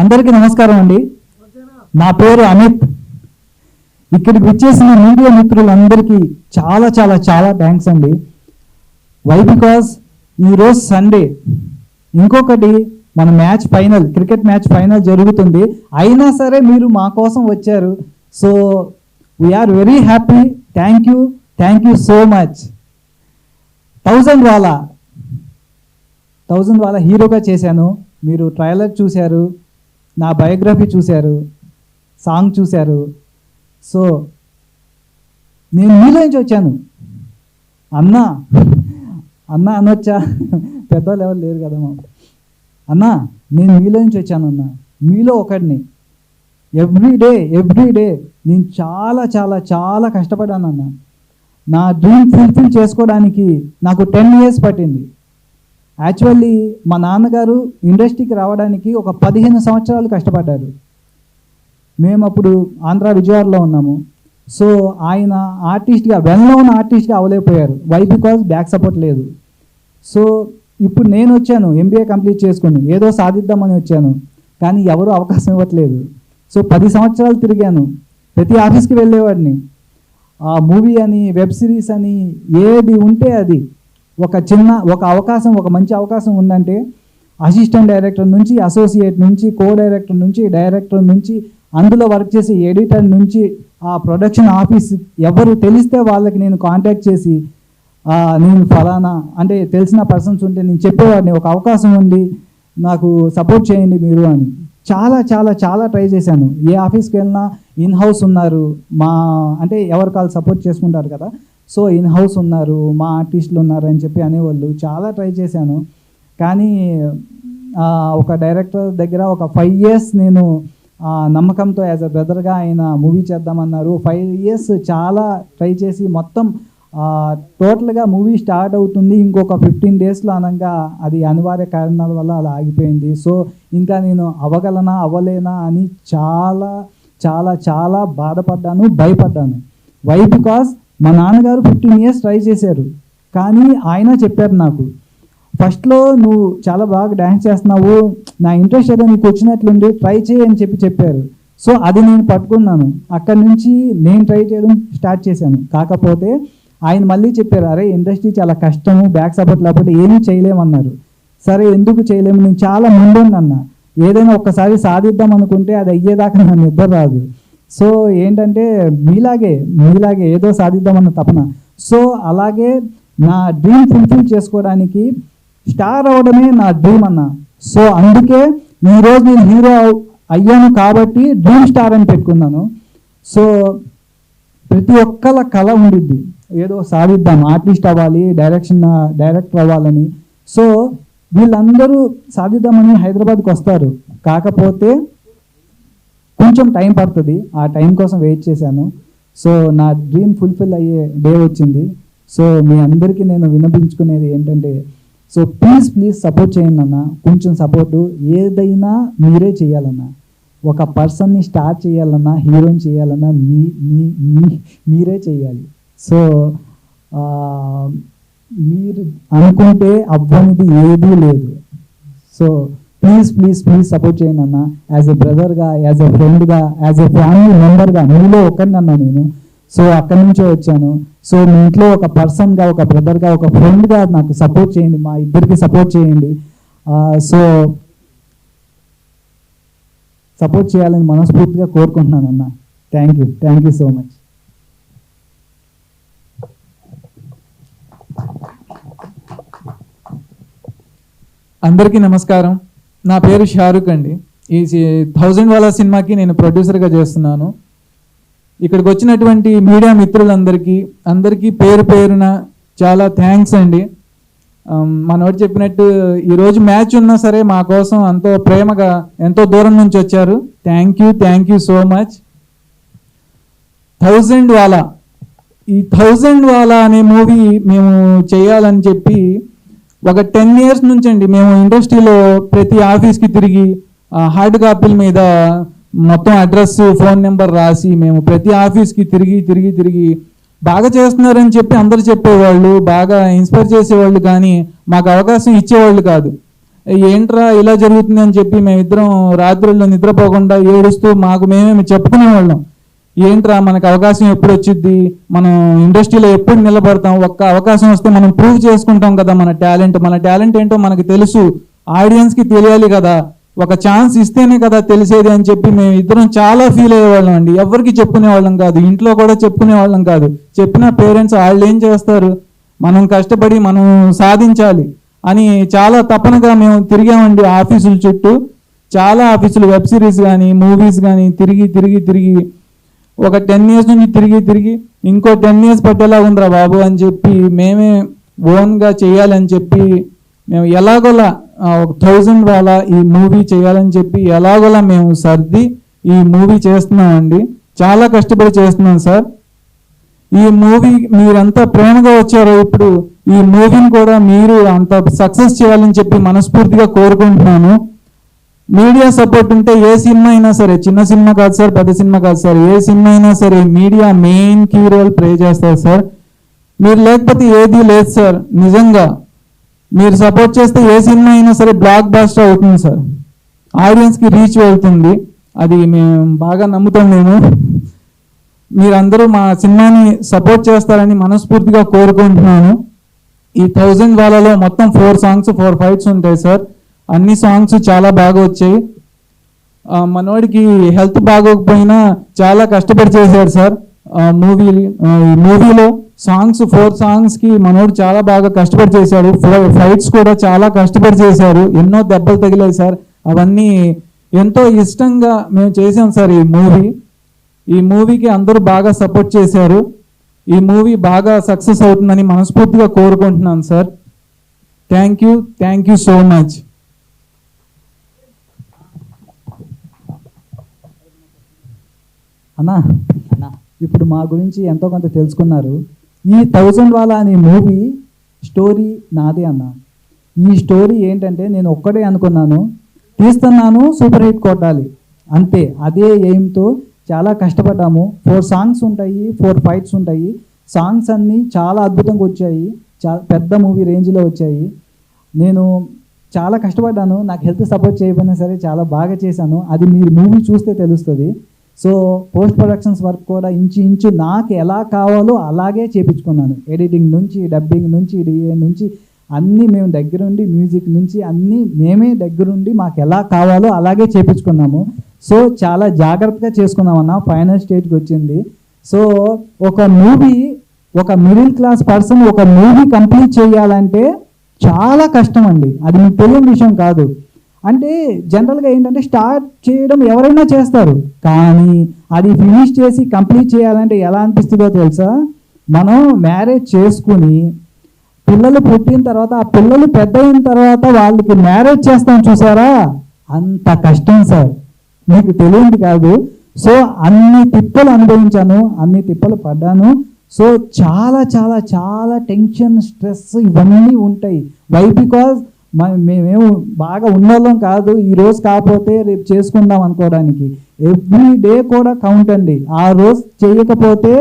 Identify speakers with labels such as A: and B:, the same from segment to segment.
A: అందరికీ నమస్కారం అండి. నా పేరు అమిత్. ఇక్కడికి వచ్చేసిన మీడియా మిత్రులందరికీ చాలా చాలా చాలా థ్యాంక్స్ అండి. వై బికాస్ ఈరోజు సండే, ఇంకొకటి మన match final, cricket match final జరుగుతుంది. అయినా సరే మీరు మా కోసం వచ్చారు. So we are very happy. Thank you so much. 1000 వాలా హీరోగా చేశాను. మీరు ట్రైలర్ చూశారు, నా బయోగ్రఫీ చూశారు, సాంగ్ చూశారు. సో నేను మీలోంచి వచ్చాను. అన్న అనొచ్చా? పెద్దవాళ్ళు ఎవరు లేరు కదా మా అన్న. నేను మీలోంచి వచ్చాను అన్న, మీలో ఒకడిని. ఎవ్రీ డే నేను చాలా చాలా చాలా కష్టపడ్డాను అన్న. నా డ్రీమ్ ఫుల్ఫిల్ చేసుకోవడానికి నాకు 10 years పట్టింది. యాక్చువల్లీ మా నాన్నగారు ఇండస్ట్రీకి రావడానికి ఒక 15 సంవత్సరాలు కష్టపడ్డారు. మేము అప్పుడు ఆంధ్ర విజయవాడలో ఉన్నాము. సో ఆయన ఆర్టిస్ట్గా, వెల్ నోన్ ఆర్టిస్ట్గా అవ్వలేకపోయారు. వై బికాజ్ బ్యాక్ సపోర్ట్ లేదు. సో ఇప్పుడు నేను వచ్చాను, MBA కంప్లీట్ చేసుకుని ఏదో సాధిద్దామని వచ్చాను, కానీ ఎవరు అవకాశం ఇవ్వట్లేదు. సో 10 సంవత్సరాలు తిరిగాను, ప్రతి ఆఫీస్కి వెళ్ళేవాడిని. ఆ మూవీ అని, వెబ్ సిరీస్ అని, ఏది ఉంటే అది, ఒక అవకాశం, ఒక మంచి అవకాశం ఉందంటే అసిస్టెంట్ డైరెక్టర్ నుంచి, అసోసియేట్ నుంచి, కో డైరెక్టర్ నుంచి, డైరెక్టర్ నుంచి, అందులో వర్క్ చేసే ఎడిటర్ నుంచి, ఆ ప్రొడక్షన్ ఆఫీస్ ఎవరు తెలిస్తే వాళ్ళకి నేను కాంటాక్ట్ చేసి నేను ఫలానా అంటే తెలిసిన పర్సన్స్ ఉంటే నేను చెప్పేవాడిని, ఒక అవకాశం ఉంది నాకు సపోర్ట్ చేయండి మీరు అని. చాలా చాలా చాలా ట్రై చేశాను. ఏ ఆఫీస్కి వెళ్ళినా ఇన్ హౌస్ ఉన్నారు, మా అంటే ఎవరు కాళ్ళు సపోర్ట్ చేసుకుంటారు కదా, సో ఇన్ హౌస్ ఉన్నారు, మా ఆర్టిస్టులు ఉన్నారు అని చెప్పి అనేవాళ్ళు. చాలా ట్రై చేశాను, కానీ ఒక డైరెక్టర్ దగ్గర ఒక 5 years నేను నమ్మకంతో యాజ్ అ బ్రదర్గా ఆయన మూవీ చేద్దామన్నారు. 5 years చాలా ట్రై చేసి మొత్తం టోటల్గా మూవీ స్టార్ట్ అవుతుంది ఇంకొక 15 daysలో అనగా అది అనివార్య కారణాల వల్ల అలా ఆగిపోయింది. సో ఇంకా నేను అవ్వలేనా అని చాలా చాలా చాలా బాధపడ్డాను, భయపడ్డాను. వై బికాస్ మా నాన్నగారు 15 years ట్రై చేశారు, కానీ ఆయన చెప్పారు నాకు, ఫస్ట్లో నువ్వు చాలా బాగా డ్యాన్స్ చేస్తున్నావు, నా ఇంట్రెస్ట్ ఏదో నీకు వచ్చినట్లుండి ట్రై చేయి అని చెప్పారు. సో అది నేను పట్టుకున్నాను. అక్కడి నుంచి నేను ట్రై చేయడం స్టార్ట్ చేశాను. కాకపోతే ఆయన మళ్ళీ చెప్పారు, అరే ఇండస్ట్రీ చాలా కష్టము, బ్యాక్ సపోర్ట్ లేకపోతే ఏమీ చేయలేమన్నారు. సరే ఎందుకు చేయలేము, నేను చాలా ముందున్నా, ఏదైనా ఒక్కసారి సాధిద్దాం అనుకుంటే అది అయ్యేదాకా నాకు నిద్ర రాదు. సో ఏంటంటే మీలాగే ఏదో సాధిద్దామన్న తపన. సో అలాగే నా డ్రీమ్ ఫుల్ఫిల్ చేసుకోవడానికి స్టార్ అవ్వడమే నా డ్రీమ్ అన్న. సో అందుకే ఈరోజు నేను హీరో అయ్యాను కాబట్టి డ్రీమ్ స్టార్ అని పెట్టుకున్నాను. సో ప్రతి ఒక్కళ్ళ కళ ఉండిద్ది, ఏదో సాధిద్దాం, ఆర్టిస్ట్ అవ్వాలి, డైరెక్టర్ అవ్వాలని. సో వీళ్ళందరూ సాధిద్దామని హైదరాబాద్కి వస్తారు, కాకపోతే కొంచెం టైం పడుతుంది. ఆ టైం కోసం వెయిట్ చేశాను. సో నా డ్రీమ్ ఫుల్ఫిల్ అయ్యే డే వచ్చింది. సో మీ అందరికీ నేను విన్నపించుకునేది ఏంటంటే, సో ప్లీజ్ సపోర్ట్ చేయండి అన్న. కొంచెం సపోర్టు, ఏదైనా మీరే చేయాలన్నా, ఒక పర్సన్ని స్టార్ట్ చేయాలన్నా, హీరోని చేయాలన్నా మీరే చేయాలి. సో మీరు అనుకుంటే అవ్వనిది ఏదీ లేదు. సో ప్లీజ్ సపోర్ట్ చేయండి అన్న. యాజ్ ఎ బ్రదర్గా, యాజ్ ఎ ఫ్రెండ్గా, యాజ్ ఎ ఫ్యామిలీ మెంబర్గా మీలో ఒకరిని అన్నా నేను. సో అక్కడి నుంచే వచ్చాను. సో మీ ఇంట్లో ఒక పర్సన్గా, ఒక బ్రదర్గా, ఒక ఫ్రెండ్గా నాకు సపోర్ట్ చేయండి, మా ఇద్దరికి సపోర్ట్ చేయండి. సో సపోర్ట్ చేయాలని మనస్ఫూర్తిగా కోరుకుంటున్నాను అన్న. Thank you so much.
B: అందరికీ నమస్కారం. నా పేరు షారుఖ్ అండి. ఈ 1000 వాలా సినిమాకి నేను ప్రొడ్యూసర్గా చేస్తున్నాను. ఇక్కడికి వచ్చినటువంటి మీడియా మిత్రులందరికీ పేరు పేరున చాలా థ్యాంక్స్ అండి. మనోడు చెప్పినట్టు ఈరోజు మ్యాచ్ ఉన్నా సరే మా కోసం ఎంతో ప్రేమగా, ఎంతో దూరం నుంచి వచ్చారు. Thank you so much. 1000 వాలా, ఈ 1000 వాలా అనే మూవీ మేము చేయాలని చెప్పి ఒక 10 years నుంచి అండి మేము ఇండస్ట్రీలో ప్రతి ఆఫీస్కి తిరిగి హార్డ్ కాపీల మీద మొత్తం అడ్రస్, ఫోన్ నెంబర్ రాసి మేము ప్రతి ఆఫీస్కి తిరిగి బాగా చేస్తున్నారని చెప్పి అందరు చెప్పేవాళ్ళు, బాగా ఇన్స్పైర్ చేసేవాళ్ళు, కానీ మాకు అవకాశం ఇచ్చేవాళ్ళు కాదు. ఏంట్రా ఇలా జరుగుతుంది అని చెప్పి మేమిద్దరం రాత్రుల్లో నిద్రపోకుండా ఏడుస్తూ మాకు మేమేమి చెప్పుకునేవాళ్ళం. ఏంట్రా మనకు అవకాశం ఎప్పుడు వచ్చింది, మనం ఇండస్ట్రీలో ఎప్పుడు నిలబడతాం, ఒక్క అవకాశం వస్తే మనం ప్రూవ్ చేసుకుంటాం కదా మన టాలెంట్ ఏంటో మనకు తెలుసు, ఆడియన్స్కి తెలియాలి కదా, ఒక ఛాన్స్ ఇస్తేనే కదా తెలిసేది అని చెప్పి మేము ఇద్దరం చాలా ఫీల్ అయ్యేవాళ్ళం అండి. ఎవరికి చెప్పుకునేవాళ్ళం కాదు, ఇంట్లో కూడా చెప్పుకునేవాళ్ళం కాదు. చెప్పిన పేరెంట్స్ వాళ్ళు ఏం చేస్తారు, మనం కష్టపడి మనం సాధించాలి అని చాలా తపనగా మేము తిరిగామండి ఆఫీసుల చుట్టూ. చాలా ఆఫీసులు, వెబ్ సిరీస్ కానీ మూవీస్ కానీ తిరిగి ఒక 10 years నుంచి తిరిగి ఇంకో 10 years పట్టేలా ఉందిరా బాబు అని చెప్పి మేమే ఓన్గా చేయాలని చెప్పి మేము ఎలాగోలా ఒక 1000 వాళ్ళ ఈ మూవీ చేయాలని చెప్పి ఎలాగోలా మేము సర్ది ఈ మూవీ చేస్తున్నామండి. చాలా కష్టపడి చేస్తున్నాం సార్. ఈ మూవీ మీరంతా ప్రేమగా వచ్చారో, ఇప్పుడు ఈ మూవీని కూడా మీరు అంత సక్సెస్ చేయాలని చెప్పి మనస్ఫూర్తిగా కోరుకుంటున్నాను. మీడియా సపోర్ట్ ఉంటే ఏ సినిమా అయినా సరే, చిన్న సినిమా కాదు సార్, పెద్ద సినిమా కాదు సార్, ఏ సినిమా అయినా సరే media main key role play చేస్తారు సార్. మీరు లేకపోతే ఏది లేదు సార్. నిజంగా మీరు సపోర్ట్ చేస్తే ఏ సినిమా అయినా సరే బ్లాక్ బాస్టర్ అవుతుంది సార్, ఆడియన్స్కి రీచ్ వెళ్తుంది. అది మేము బాగా నమ్ముతాం. మీరందరూ మా సినిమాని సపోర్ట్ చేస్తారని మనస్ఫూర్తిగా కోరుకుంటున్నాను. ఈ 1000 వాళ్ళలో మొత్తం 4 songs 4 fights ఉంటాయి సార్. అన్ని సాంగ్స్ చాలా బాగా వచ్చాయి. మనోడికి హెల్త్ బాగోకపోయినా చాలా కష్టపడి చేశాడు సార్. మూవీలో 4 సాంగ్స్కి మనోడు చాలా బాగా కష్టపడి చేశాడు. ఫైట్స్ కూడా చాలా కష్టపడి చేశారు. ఎన్నో దెబ్బలు తగిలాయి సార్. అవన్నీ ఎంతో ఇష్టంగా మేము చేసాం సార్. ఈ మూవీకి అందరూ బాగా సపోర్ట్ చేశారు. ఈ మూవీ బాగా సక్సెస్ అవుతుందని మనస్ఫూర్తిగా కోరుకుంటున్నాను sir. Thank you so much.
A: అన్నా ఇప్పుడు మా గురించి ఎంతో కొంత తెలుసుకున్నారు. ఈ 1000 వాళ్ళ అనే మూవీ స్టోరీ నాదే అన్న. ఈ స్టోరీ ఏంటంటే నేను ఒక్కడే అనుకున్నాను, తీస్తున్నాను, సూపర్ హిట్ కొట్టాలి అంతే. అదే ఎయిమ్తో చాలా కష్టపడ్డాము. 4 songs ఉంటాయి, 4 fights ఉంటాయి. సాంగ్స్ అన్నీ చాలా అద్భుతంగా వచ్చాయి, చాలా పెద్ద మూవీ రేంజ్లో వచ్చాయి. నేను చాలా కష్టపడ్డాను. నాకు హెల్త్ సపోర్ట్ చేయకపోయినా సరే చాలా బాగా చేశాను. అది మీరు మూవీ చూస్తే తెలుస్తుంది. సో పోస్ట్ ప్రొడక్షన్స్ వర్క్ కూడా ఇంచు నాకు ఎలా కావాలో అలాగే చేయించుకున్నాను. ఎడిటింగ్ నుంచి, డబ్బింగ్ నుంచి, డిఏ నుంచి అన్నీ మేము దగ్గరుండి, మ్యూజిక్ నుంచి అన్నీ మేమే దగ్గరుండి మాకు ఎలా కావాలో అలాగే చేయించుకున్నాము. సో చాలా జాగ్రత్తగా చేసుకున్నామన్న. ఫైనల్ స్టేజ్కి వచ్చింది. సో ఒక మిడిల్ క్లాస్ పర్సన్ ఒక మూవీ కంప్లీట్ చేయాలంటే చాలా కష్టం అండి. అది మీకు తెలియని విషయం కాదు. అంటే జనరల్గా ఏంటంటే స్టార్ట్ చేయడం ఎవరైనా చేస్తారు, కానీ అది ఫినిష్ చేసి కంప్లీట్ చేయాలంటే ఎలా అనిపిస్తుందో తెలుసా? మనం మ్యారేజ్ చేసుకుని పిల్లలు పుట్టిన తర్వాత, ఆ పిల్లలు పెద్ద అయిన తర్వాత వాళ్ళకి మ్యారేజ్ చేస్తాం చూసారా, అంత కష్టం సార్. మీకు తెలియదు కాదు. సో అన్ని తిప్పలు అనుభవించాను, అన్ని తిప్పలు పడ్డాను. సో చాలా చాలా చాలా టెన్షన్, స్ట్రెస్ ఇవన్నీ ఉంటాయి. వై? బికాజ్ మేమేమో బాగా ఉన్నోళ్ళం కాదు, ఈరోజు కాకపోతే రేపు చేసుకుందాం అనుకోవడానికి. ఎవ్రీ డే కూడా కౌంట్ అండి. ఆ రోజు చేయకపోతే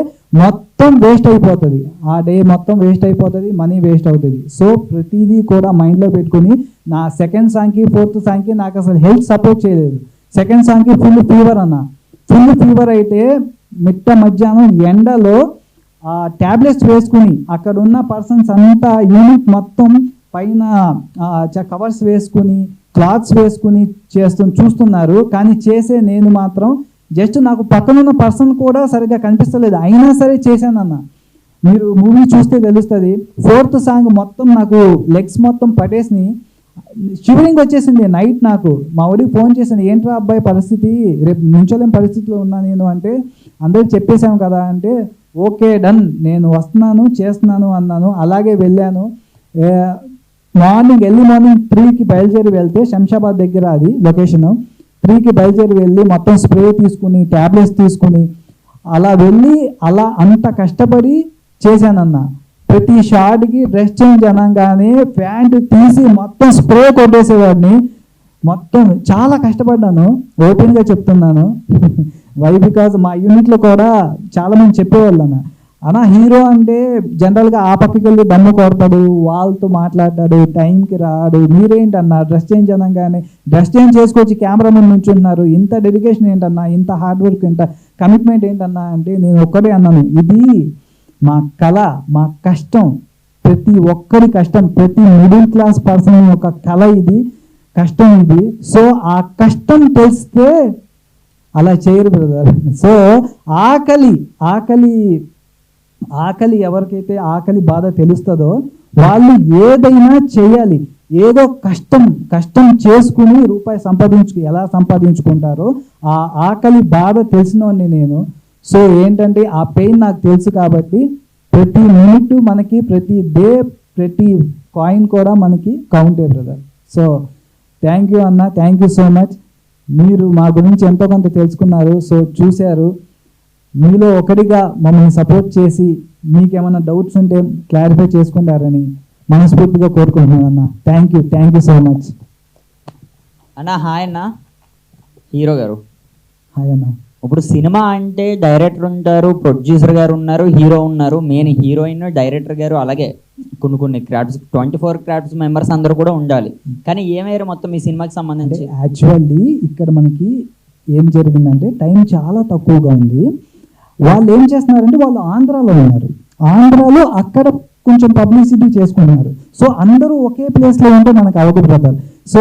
A: మొత్తం వేస్ట్ అయిపోతుంది, ఆ డే మొత్తం వేస్ట్ అయిపోతుంది, మనీ వేస్ట్ అవుతుంది. సో ప్రతిదీ కూడా మైండ్లో పెట్టుకుని నా సెకండ్ సాంగ్కి, 4th సాంగ్కి నాకు అసలు హెల్త్ సపోర్ట్ చేయలేదు. సెకండ్ సాంగ్కి ఫుల్ ఫీవర్ అన్న. ఫుల్ ఫీవర్ అయితే మిట్ట మధ్యాహ్నం ఎండలో ట్యాబ్లెట్స్ వేసుకుని అక్కడ ఉన్న పర్సన్స్ అంతా యూనిట్ మొత్తం పైన కవర్స్ వేసుకుని, క్లాత్స్ వేసుకుని చూస్తున్నారు. కానీ చేసే నేను మాత్రం జస్ట్ నాకు పక్కనున్న పర్సన్ కూడా సరిగ్గా కనిపిస్తలేదు, అయినా సరే చేశానన్న. మీరు మూవీ చూస్తే తెలుస్తుంది. 4th సాంగ్ మొత్తం నాకు లెగ్స్ మొత్తం పట్టేసి షివరింగ్ వచ్చేసింది నైట్. నాకు మా ఊరికి ఫోన్ చేశాను, ఏంట్రా అబ్బాయి పరిస్థితి, రేపు నుంచోలేని పరిస్థితిలో ఉన్నా నేను అంటే, అందరికి చెప్పేశాము కదా అంటే, ఓకే డన్, నేను వస్తున్నాను, చేస్తున్నాను అన్నాను. అలాగే వెళ్ళాను. ఎర్లీ మార్నింగ్ 3కి బయలుదేరి వెళ్తే, శంషాబాద్ దగ్గర అది లొకేషను. 3కి బయలుదేరి వెళ్ళి మొత్తం స్ప్రే తీసుకుని, ట్యాబ్లెట్స్ తీసుకుని అలా వెళ్ళి అలా అంత కష్టపడి చేశానన్న. ప్రతి షార్ట్కి డ్రెస్ చేంజ్ అనగానే ప్యాంటు తీసి మొత్తం స్ప్రే కొట్టేసేవాడిని. మొత్తం చాలా కష్టపడ్డాను, ఓపెన్గా చెప్తున్నాను. వై? బికాజ్ మా యూనిట్లో కూడా చాలామంది చెప్పేవాళ్ళు అన్న, అన్న హీరో అంటే జనరల్గా ఆ పక్కకి వెళ్ళి దమ్ము కొడతాడు, వాళ్ళతో మాట్లాడతాడు, టైంకి రాడు. మీరేంటన్నా డ్రెస్ చేంజ్ అనగానే డ్రెస్ చేంజ్ చేసుకొచ్చి కెమెరా ముందు నుంచుంటున్నారు. ఇంత డెడికేషన్ ఏంటన్నా, ఇంత హార్డ్ వర్క్, ఇంత కమిట్మెంట్ ఏంటన్నా అంటే నేను ఒక్కడే అన్నాను, ఇది మా కళ, మా కష్టం, ప్రతి ఒక్కరి కష్టం, ప్రతి మిడిల్ క్లాస్ పర్సన్ యొక్క కళ ఇది, కష్టం ఇది. సో ఆ కష్టం తెలిస్తే అలా చేయరు బ్రదర్. సో ఆకలి ఆకలి ఆకలి ఎవరికైతే ఆకలి బాధ తెలుస్తుందో వాళ్ళు ఏదైనా చేయాలి. ఏదో కష్టం చేసుకుని రూపాయి ఎలా సంపాదించుకుంటారో ఆ ఆకలి బాధ తెలిసినోడిని నేను. సో ఏంటంటే ఆ పెయిన్ నాకు తెలుసు కాబట్టి ప్రతి మినిట్ మనకి, ప్రతి డే, ప్రతి కాయిన్ కూడా మనకి కౌంటే బ్రదర్. సో థ్యాంక్ యూ అన్న, థ్యాంక్ యూ సో మచ్. మీరు మా గురించి ఎంతో కొంత తెలుసుకున్నారు, సో చూశారు. మీలో ఒకటిగా మమ్మల్ని సపోర్ట్ చేసి మీకేమైనా డౌట్స్ ఉంటే క్లారిఫై చేసుకుంటారని మనస్ఫూర్తిగా కోరుకుంటున్నాను అన్న. థ్యాంక్ యూ సో మచ్
C: అన్న. హాయ్ అన్న. హీరో గారు,
A: హాయ్ అన్న.
C: ఇప్పుడు సినిమా అంటే డైరెక్టర్ ఉంటారు, ప్రొడ్యూసర్ గారు ఉన్నారు, హీరో ఉన్నారు, మెయిన్ హీరోయిన్, డైరెక్టర్ గారు, అలాగే కొన్ని క్రాఫ్ట్స్ 24 క్రాఫ్ట్స్ మెంబర్స్ అందరూ కూడా ఉండాలి. కానీ ఏమయ్యారు మొత్తం ఈ సినిమాకి సంబంధించి?
A: యాక్చువల్లీ ఇక్కడ మనకి ఏం జరిగిందంటే టైం చాలా తక్కువగా ఉంది. వాళ్ళు ఏం చేస్తున్నారంటే వాళ్ళు ఆంధ్రాలో ఉన్నారు, ఆంధ్రాలో అక్కడ కొంచెం పబ్లిసిటీ చేసుకుంటున్నారు. సో అందరూ ఒకే ప్లేస్లో ఉంటే మనకు అవ్వకపోతారు. సో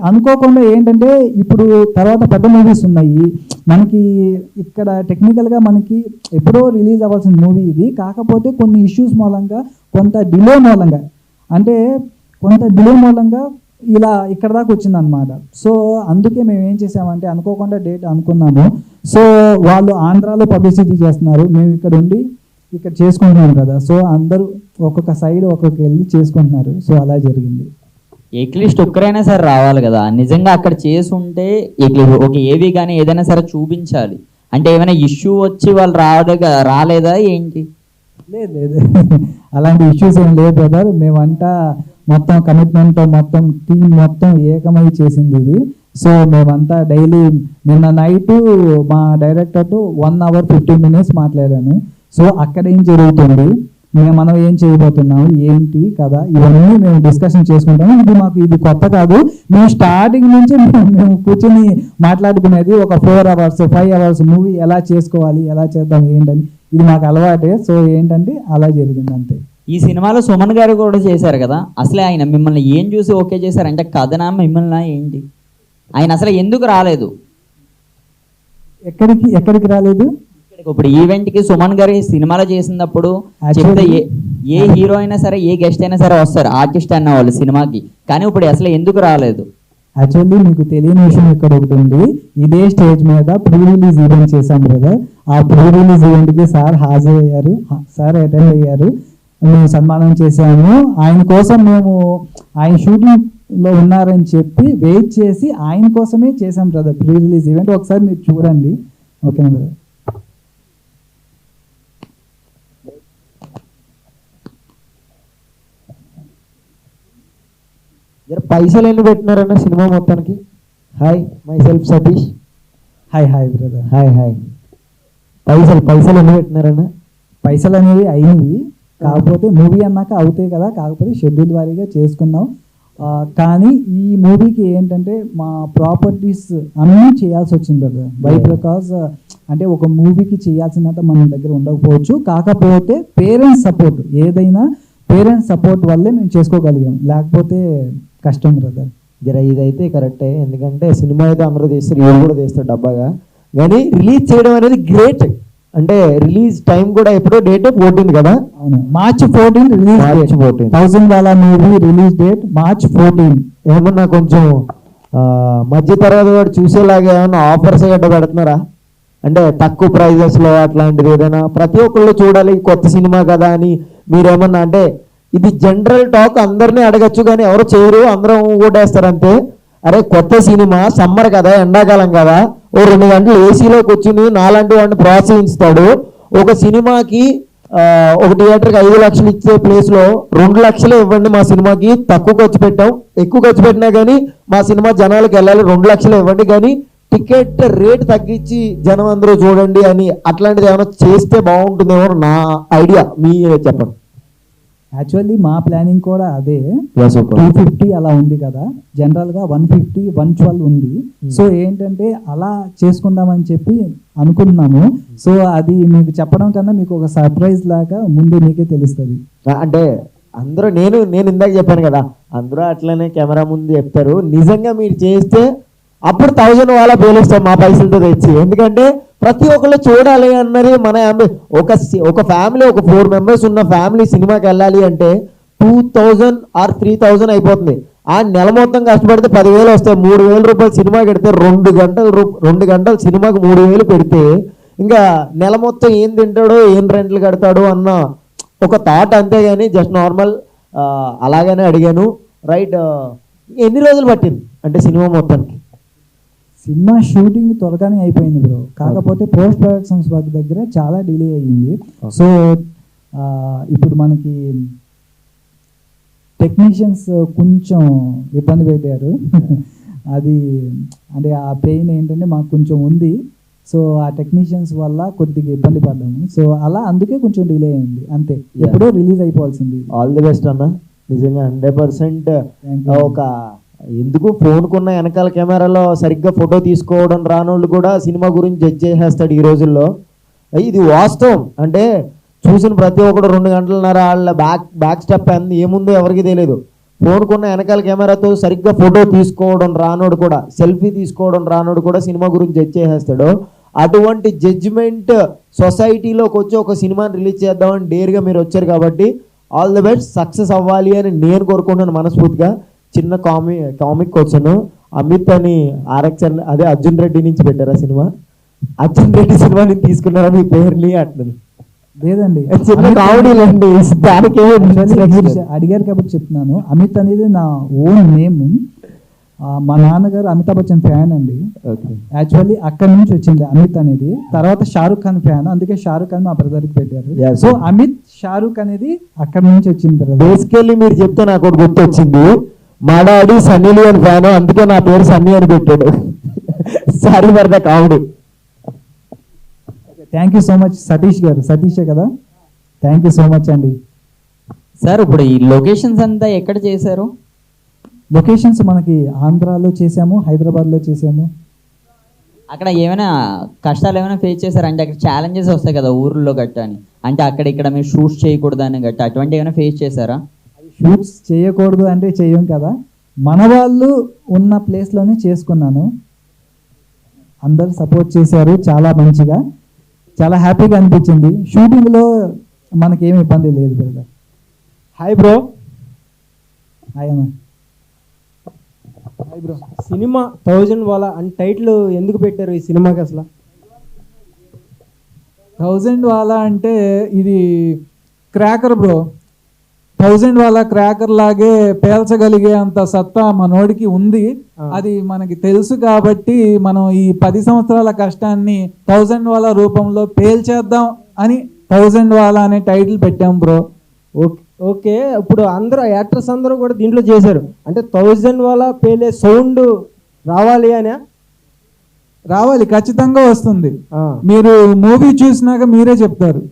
A: అనుకోకుండా ఏంటంటే ఇప్పుడు తర్వాత పెద్ద మూవీస్ ఉన్నాయి మనకి ఇక్కడ. టెక్నికల్గా మనకి ఎప్పుడో రిలీజ్ అవ్వాల్సిన మూవీ ఇది, కాకపోతే కొన్ని ఇష్యూస్ మూలంగా, కొంత డిలే మూలంగా ఇలా ఇక్కడ దాకా వచ్చిందనమాట. సో అందుకే మేము ఏం చేసామంటే అనుకోకుండా డేట్ అనుకున్నాము. సో వాళ్ళు ఆంధ్రాలో పబ్లిసిటీ చేస్తున్నారు, మేము ఇక్కడ ఉండి ఇక్కడ చేసుకుంటున్నాం కదా. సో అందరూ ఒక్కొక్క సైడ్ వెళ్ళి చేసుకుంటున్నారు. సో అలా జరిగింది.
C: ఎట్లీస్ట్ ఒక్కరైనా సరే రావాలి కదా. నిజంగా అక్కడ చేసి ఉంటే ఒక ఏవి కానీ ఏదైనా సరే చూపించాలి. అంటే ఏమైనా ఇష్యూ వచ్చి వాళ్ళు రాలేదా ఏంటి?
A: లేదు అలాంటి ఇష్యూస్ ఏం లేదు బ్రదర్. మేమంతా మొత్తం కమిట్మెంట్తో మొత్తం టీం మొత్తం ఏకమై చేసింది ఇది. సో మేమంతా డైలీ నిన్న నైట్ మా డైరెక్టర్తో 1 hour 15 minutes మాట్లాడాను. సో అక్కడ ఏం జరుగుతుంది, మనం ఏం చేయబోతున్నాము, ఏంటి కదా, ఇవన్నీ మేము డిస్కషన్ చేసుకుంటాము. ఇది కొత్త కాదు, మేము స్టార్టింగ్ నుంచి మేము కూర్చొని మాట్లాడుకునేది. ఒక 4 hours 5 hours మూవీ ఎలా చేసుకోవాలి, ఎలా చేద్దాం ఏంటని, ఇది మాకు అలవాటే. సో ఏంటంటే అలా జరిగింది అంతే.
C: ఈ సినిమాలో సుమన్ గారు కూడా చేశారు కదా, అసలే ఆయన మిమ్మల్ని ఏం చూసి ఓకే చేశారు? అంటే కథనా మిమ్మల్ని ఏంటి? ఆయన అసలు ఎందుకు రాలేదు?
A: ఎక్కడికి రాలేదు?
C: ఇప్పుడు ఈవెంట్కి సుమన్ గారు సినిమాలో చేసినప్పుడు చెప్తే ఏ హీరో అయినా సరే, ఏ గెస్ట్ అయినా సరే వస్తారు, ఆర్టిస్ట్ అన్న వాళ్ళు సినిమాకి. కానీ ఇప్పుడు అసలు ఎందుకు రాలేదు?
A: యాక్చువల్లీ మీకు తెలియని విషయం ఇక్కడ ఒకటి ఉంది. ఇదే స్టేజ్ మీద ప్రీ రిలీజ్ ఈవెంట్ చేశాం బ్రదర్. ఆ ప్రీ రిలీజ్ ఈవెంట్కి సార్ హాజరయ్యారు, సార్ అటెండ్ అయ్యారు, మేము సన్మానం చేశాము. ఆయన కోసం మేము ఆయన షూటింగ్లో ఉన్నారని చెప్పి వెయిట్ చేసి ఆయన కోసమే చేశాం బ్రదర్ ప్రీ రిలీజ్ ఈవెంట్. ఒకసారి మీరు చూడండి, ఓకేనా బ్రదర్?
D: పైసలు ఎన్ని పెట్టినారన్న సినిమా మొత్తానికి? Hi, my self Satish.
A: Hi brother.
D: Hi. పైసలు ఎన్ని పెట్టినారన్న?
A: పైసలు అనేవి అయినవి, కాకపోతే మూవీ అన్నాక అవుతాయి కదా, కాకపోతే షెడ్యూల్ వారీగా చేసుకున్నాం. కానీ ఈ మూవీకి ఏంటంటే మా ప్రాపర్టీస్ అన్నీ చేయాల్సి వచ్చింది బ్రదర్. బై బికాజ్ అంటే ఒక మూవీకి చేయాల్సినంత మన దగ్గర ఉండకపోవచ్చు, కాకపోతే పేరెంట్స్ సపోర్ట్, ఏదైనా పేరెంట్స్ సపోర్ట్ వల్లే మేము చేసుకోగలిగాం, లేకపోతే కష్టం బ్రదర్.
D: ఇదైతే కరెక్టే, ఎందుకంటే సినిమా అయితే అందరూ తీస్తారు, ఇవి కూడా తీస్తారు డబ్బాగా. కానీ రిలీజ్ చేయడం అనేది గ్రేట్. అంటే రిలీజ్ టైం కూడా ఎప్పుడో డేట్ 14 కదా?
A: అవును, March 14 రిలీజ్.
D: March 14
A: 1000 వాలా మూవీ రిలీజ్ డేట్ March 14.
D: ఏమన్నా కొంచెం మధ్య తరగతి వాడు చూసేలాగా ఏమన్నా ఆఫర్స్ గడ్డ పెడుతున్నారా? అంటే తక్కువ ప్రైజెస్లో అట్లాంటిది ఏదైనా? ప్రతి ఒక్కళ్ళు చూడాలి, కొత్త సినిమా కదా అని మీరేమన్నా, అంటే ఇది జనరల్ టాక్, అందరినీ అడగచ్చు కానీ ఎవరు చేయరు, అందరం ఓటేస్తారు అంతే. అరే కొత్త సినిమా, సమ్మర్ కదా, ఎండాకాలం కదా, ఓ 2 గంటలు ఏసీలో కూర్చుని నాలాంటి వాడిని ప్రోత్సహిస్తాడు. ఒక సినిమాకి ఒక థియేటర్కి 5 లక్షలు ఇచ్చే ప్లేస్లో 2 లక్షలు ఇవ్వండి మా సినిమాకి, తక్కువ ఖర్చు పెట్టాం, ఎక్కువ ఖర్చు పెట్టినా కానీ మా సినిమా జనాలకు వెళ్ళాలి, 2 లక్షలు ఇవ్వండి, కానీ టికెట్ రేట్ తగ్గించి జనం అందరూ చూడండి అని అట్లాంటిది ఏమైనా చేస్తే బాగుంటుందేమో నా ఐడియా, మీ చెప్పండి.
A: యాక్చువల్లీ మా ప్లానింగ్ కూడా అదే.
D: Yes, okay.
A: 250 అలా ఉంది కదా, జనరల్గా 150 112 ఉంది. సో ఏంటంటే అలా చేసుకుందామని చెప్పి అనుకుంటున్నాము. సో అది మీకు చెప్పడం కన్నా మీకు ఒక సర్ప్రైజ్ లాగా ముందే మీకే తెలుస్తుంది.
D: అంటే అందరూ నేను ఇందాక చెప్పాను కదా, అందరూ అట్లనే కెమెరా ముందు చెప్తారు. నిజంగా మీరు చేస్తే అప్పుడు 1000 వాళ్ళ పేలుస్తాం మా పైసలతో తెచ్చి. ఎందుకంటే ప్రతి ఒక్కళ్ళు చూడాలి అన్నది మన ఒక ఫ్యామిలీ, ఒక 4 మెంబర్స్ ఉన్న ఫ్యామిలీ సినిమాకి వెళ్ళాలి అంటే 2000 ఆర్ 3000 అయిపోతుంది. ఆ నెల మొత్తం కష్టపడితే 10,000 వస్తాయి. 3,000 రూపాయలు సినిమాకి పెడితే 2 గంటలు సినిమాకి 3,000 పెడితే ఇంకా నెల మొత్తం ఏం తింటాడో ఏం రెంట్లు కడతాడో అన్న ఒక థాట్, అంతేగాని జస్ట్ నార్మల్ అలాగనే అడిగాను. రైట్, ఎన్ని రోజులు పట్టింది అంటే సినిమా మొత్తానికి?
A: సినిమా షూటింగ్ త్వరగానే అయిపోయింది బ్రో, కాకపోతే పోస్ట్ ప్రొడక్షన్స్ వర్క్ దగ్గర చాలా డిలే అయ్యింది. సో ఇప్పుడు మనకి టెక్నీషియన్స్ కొంచెం ఇబ్బంది పెట్టారు. అది అంటే ఆ పెయిన్ ఏంటంటే మాకు కొంచెం ఉంది. సో ఆ టెక్నీషియన్స్ వల్ల కొద్దిగా ఇబ్బంది పడ్డాము. సో అలా అందుకే కొంచెం డిలే అయింది అంతే. ఎప్పుడో రిలీజ్ అయిపోవాల్సింది.
D: ఆల్ ది బెస్ట్ అన్న, నిజంగా 100%. ఒక ఎందుకు ఫోన్కున్న వెనకాల కెమెరాలో సరిగ్గా ఫోటో తీసుకోవడం రానోళ్ళు కూడా సినిమా గురించి జడ్జ్ చేసేస్తాడు ఈ రోజుల్లో. ఇది వాస్తవం. అంటే చూసిన ప్రతి ఒక్కడు 2 గంటలన్నర వాళ్ళ బ్యాక్ స్టెప్ ఏముందో ఎవరికి తెలియదు. ఫోన్కున్న వెనకాల కెమెరాతో సరిగ్గా ఫోటో తీసుకోవడం రానోడు కూడా, సెల్ఫీ తీసుకోవడం రానోడు కూడా సినిమా గురించి జడ్జ్ చేసేస్తాడు. అటువంటి జడ్జిమెంట్ సొసైటీలోకి వచ్చి ఒక సినిమాని రిలీజ్ చేద్దామని డేర్గా మీరు వచ్చారు కాబట్టి ఆల్ ది బెస్ట్, సక్సెస్ అవ్వాలి అని నేను కోరుకుంటున్నాను మనస్ఫూర్తిగా. చిన్న కామిక్ క్వశ్చన్, అమిత్ అని ఆర్ఎక్స్ అదే అర్జున్ రెడ్డి నుంచి పెట్టారా సినిమా? అర్జున్ రెడ్డి సినిమా నుంచి తీసుకున్నారా మీ పేరుని? అట్లా
A: లేదండి,
D: చిన్న కామెడీలండి, దానికి
A: అడిగారు కాబట్టి చెప్తున్నాను. అమిత్ అనేది నా ఓన్ నేమ్. మా నాన్నగారు అమితాబ్ బచ్చన్ ఫ్యాన్ అండి. యాక్చువల్లీ అక్కడి నుంచి వచ్చింది అమిత్ అనేది. తర్వాత షారుఖ్ ఖాన్ ఫ్యాన్, అందుకే షారుఖ్ ఖాన్ మా బ్రదర్కి పెట్టారు. సో అమిత్ షారుఖ్ అనేది అక్కడి నుంచి వచ్చింది బ్రదర్.
D: బేసికల్లీ మీరు చెప్తే నాకు ఒకటి గుర్తొచ్చింది, మా డాడీ సన్నీ లియోన్ ఫ్యాన్, అందుకే నా పేరు సన్నీ అని పెట్టాడు. Sorry for the comedy.
A: Thank you so much Satish గారు. సతీషే కదా, థ్యాంక్ యూ సో మచ్ అండి.
C: సార్ ఇప్పుడు ఈ లొకేషన్స్ అంతా ఎక్కడ చేశారు?
A: లొకేషన్స్ మనకి ఆంధ్రాలో చేసాము, హైదరాబాద్లో చేసాము.
C: అక్కడ ఏమైనా కష్టాలు ఏమైనా ఫేస్ చేశారు అంటే అక్కడ ఛాలెంజెస్ వస్తాయి కదా ఊర్లో గట్ట అని, అంటే అక్కడ ఇక్కడ మీరు షూట్స్ చేయకూడదు అని గట్ట అటువంటి ఏమైనా ఫేస్ చేశారా?
A: షూట్స్ చేయకూడదు అంటే చెయ్యం కదా, మన వాళ్ళు ఉన్న ప్లేస్లోనే చేసుకున్నాను. అందరు సపోర్ట్ చేశారు చాలా మంచిగా, చాలా హ్యాపీగా అనిపించింది. షూటింగ్లో మనకేమి ఇబ్బంది లేదు బ్రదర్.
E: Hi bro.
A: హాయ్ అన్న.
E: Hi bro. సినిమా 1000 వాలా అని టైటిల్ ఎందుకు పెట్టారు ఈ సినిమాకి అసలు?
B: 1000 వాలా అంటే ఇది క్రాకర్ బ్రో. 1000 వాలా క్రాకర్ లాగే పేల్చగలిగే అంత సత్తా మనోడికి ఉంది. అది మనకి తెలుసు కాబట్టి మనం ఈ 10 సంవత్సరాల కష్టాన్ని 1000 వాలా రూపంలో పేల్చేద్దాం అని 1000 వాలా అనే టైటిల్ పెట్టాం బ్రో.
E: ఓకే, ఇప్పుడు అందరూ యాక్టర్స్ అందరూ కూడా దీంట్లో చేశారు అంటే 1000 వాలా పేలే సౌండ్ రావాలి అని?
B: రావాలి, ఖచ్చితంగా వస్తుంది. మీరు మూవీ చూసినాక మీరే చెప్తారు.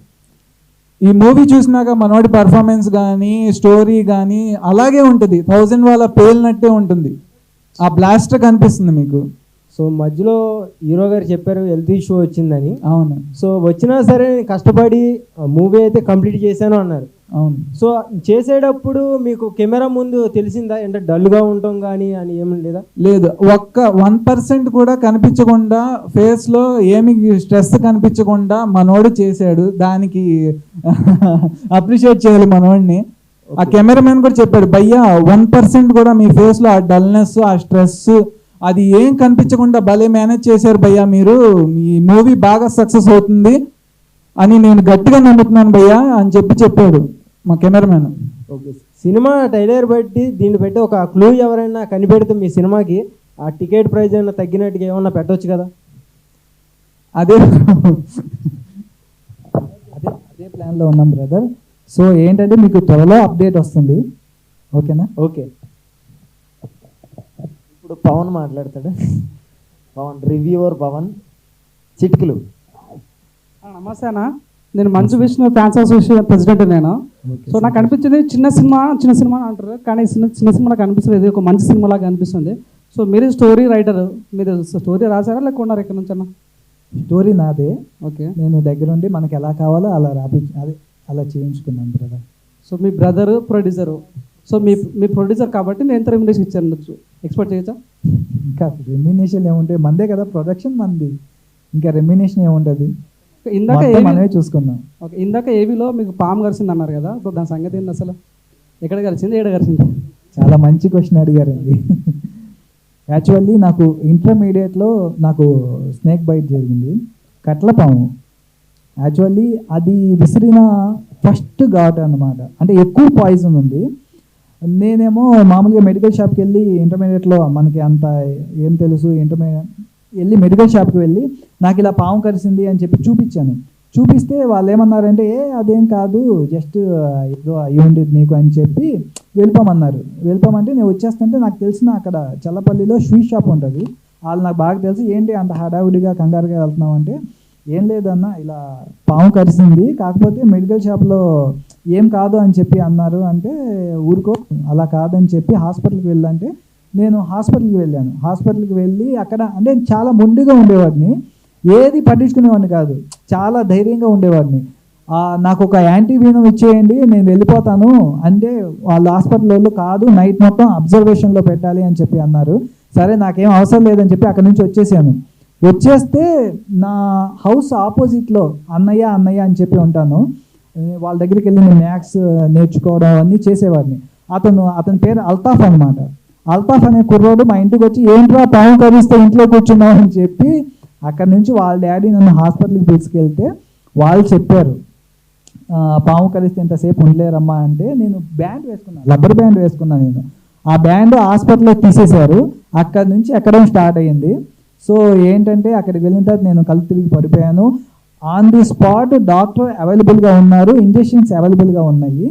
B: ఈ మూవీ చూసినాక మనోడి పర్ఫార్మెన్స్ కానీ స్టోరీ కానీ అలాగే ఉంటుంది. 1000 వాలా పేలినట్టే ఉంటుంది. ఆ బ్లాస్టర్ కనిపిస్తుంది మీకు.
E: సో మధ్యలో హీరో గారు చెప్పారు హెల్త్ ఇష్యూ వచ్చిందని.
B: అవును.
E: సో వచ్చినా సరే కష్టపడి మూవీ అయితే కంప్లీట్ చేశాను అన్నారు.
B: అవును.
E: సో చేసేటప్పుడు మీకు కెమెరా ముందు తెలిసిందా అంటే డల్గా ఉంటాం కానీ అని ఏమి లేదా?
B: లేదు, ఒక్క 1% కూడా కనిపించకుండా ఫేస్లో ఏమి స్ట్రెస్ కనిపించకుండా మనోడు చేశాడు. దానికి అప్రిషియేట్ చేయాలి మనోడిని. ఆ కెమెరామెన్ కూడా చెప్పాడు, భయ్యా 1% కూడా మీ ఫేస్లో ఆ డల్నెస్ ఆ స్ట్రెస్ అది ఏం కనిపించకుండా భలే మేనేజ్ చేశారు భయ్యా మీరు, ఈ మూవీ బాగా సక్సెస్ అవుతుంది అని నేను గట్టిగా నమ్ముతున్నాను భయ్యా అని చెప్పాడు మా కెమెరామెన్.
E: ఓకే, సినిమా ట్రైలర్ బట్టి దీన్ని బట్టి ఒక క్లూ ఎవరైనా కనిపెడితే మీ సినిమాకి ఆ టికెట్ ప్రైస్ అయినా తగ్గినట్టుగా ఏమన్నా పెట్టవచ్చు కదా?
A: అదే ప్లాన్లో ఉన్నాం బ్రదర్. సో ఏంటంటే మీకు త్వరలో అప్డేట్ వస్తుంది. ఓకేనా?
E: ఓకే.
D: ఇప్పుడు పవన్ మాట్లాడతాడు. పవన్ రివ్యూవర్ పవన్ చిట్కులు.
F: నమస్తే అన్న, నేను Manchu Vishnu fans association president నేను. సో నాకు అనిపించింది చిన్న సినిమా అంటారు, కానీ చిన్న సినిమా నాకు అనిపిస్తుంది, ఇది ఒక మంచి సినిమా లాగా అనిపిస్తుంది. సో మీరు స్టోరీ రైటర్, మీరు స్టోరీ రాసారా లేకున్నారు ఎక్కడి నుంచి అన్న?
A: స్టోరీ నాదే.
F: ఓకే,
A: నేను దగ్గరుండి మనకి ఎలా కావాలో అలా అదే అలా చేయించుకున్నాను బ్రదర్.
F: సో మీ బ్రదరు ప్రొడ్యూసరు, సో మీ ప్రొడ్యూసర్ కాబట్టి నేను ఎంత రెమ్యునరేషన్ ఇచ్చాను ఎక్స్పెక్ట్ చేయొచ్చా?
A: ఇంకా రెమ్యునేషన్ ఏముంటాయి, మందే కదా ప్రొడక్షన్ మంది, ఇంకా రెమ్యునేషన్ ఏముంటుంది,
F: ఇందాక
A: మనమే చూసుకుందాం.
F: ఓకే, ఇందాక ఏవీలో మీకు పాము గరిచింది అన్నారు కదా, సో దాని సంగతి ఏంటి అసలు? ఎక్కడ గరిచింది, ఏడ గరిచింది?
A: చాలా మంచి క్వశ్చన్ అడిగారండి. యాక్చువల్లీ నాకు ఇంటర్మీడియట్లో నాకు స్నేక్ బైట్ జరిగింది, కట్లపాము. యాక్చువల్లీ అది విసిరిన ఫస్ట్ ఘాట్ అన్నమాట, అంటే ఎక్కువ పాయిజన్ ఉంది. నేనేమో మామూలుగా మెడికల్ షాప్కి వెళ్ళి ఇంటర్మీడియట్లో మనకి అంత ఏం తెలుసు, వెళ్ళి మెడికల్ షాప్కి వెళ్ళి నాకు ఇలా పాము కరిసింది అని చెప్పి చూపించాను. చూపిస్తే వాళ్ళు ఏమన్నారంటే అదేం కాదు, జస్ట్ ఏదో అయ్యి ఉండేది నీకు అని చెప్పి వెళ్ళిపోమన్నారు. వెళ్ళిపోమంటే నేను వచ్చేస్తుంటే నాకు తెలిసిన అక్కడ చల్లపల్లిలో స్వీట్ షాప్ ఉంటుంది, వాళ్ళు నాకు బాగా తెలుసు. ఏంటి అంత హడావుడిగా కంగారుగా వెళ్తున్నావు అంటే, ఏం లేదన్న ఇలా పాము కరిసింది, కాకపోతే మెడికల్ షాప్లో ఏం కాదు అని చెప్పి అన్నారు. అంటే ఊరుకో అలా కాదని చెప్పి హాస్పిటల్కి వెళ్ళంటే నేను హాస్పిటల్కి వెళ్ళాను. హాస్పిటల్కి వెళ్ళి అక్కడ అంటే చాలా మొండిగా ఉండేవాడిని, ఏది పట్టించుకునేవాడిని కాదు, చాలా ధైర్యంగా ఉండేవాడిని. నాకు ఒక యాంటీవీనం ఇచ్చేయండి నేను వెళ్ళిపోతాను అంటే వాళ్ళు హాస్పిటల్ వాళ్ళు కాదు, నైట్ మొత్తం అబ్జర్వేషన్లో పెట్టాలి అని చెప్పి అన్నారు. సరే నాకేం అవసరం లేదని చెప్పి అక్కడి నుంచి వచ్చేసాను. వచ్చేస్తే నా హౌస్ ఆపోజిట్లో అన్నయ్య అని చెప్పి ఉంటాను, వాళ్ళ దగ్గరికి వెళ్ళి నేను మ్యాథ్స్ నేర్చుకోవడం అన్నీ చేసేవాడిని. అతని పేరు అల్తాఫ్ అనమాట. అల్తాఫ్ అనే కుర్రోడు మా ఇంటికి వచ్చి ఏంట్రా పాము కరిస్తే ఇంట్లో కూర్చున్నావు అని చెప్పి అక్కడి నుంచి వాళ్ళ డాడీ నన్ను హాస్పిటల్కి తీసుకెళ్తే వాళ్ళు చెప్పారు పాము కరిస్తే ఇంతసేపు ఉండలేరమ్మా అంటే. నేను బ్యాండ్ వేసుకున్నాను, రబ్బర్ బ్యాండ్ వేసుకున్నాను నేను. ఆ బ్యాండ్ హాస్పిటల్లో తీసేశారు. అక్కడి నుంచి ఎక్కడం స్టార్ట్ అయ్యింది. సో ఏంటంటే అక్కడికి వెళ్ళిన తర్వాత నేను కళ్ళు తిరిగి పడిపోయాను. ఆన్ ది స్పాట్ డాక్టర్ అవైలబుల్గా ఉన్నారు, ఇంజెక్షన్స్ అవైలబుల్గా ఉన్నాయి.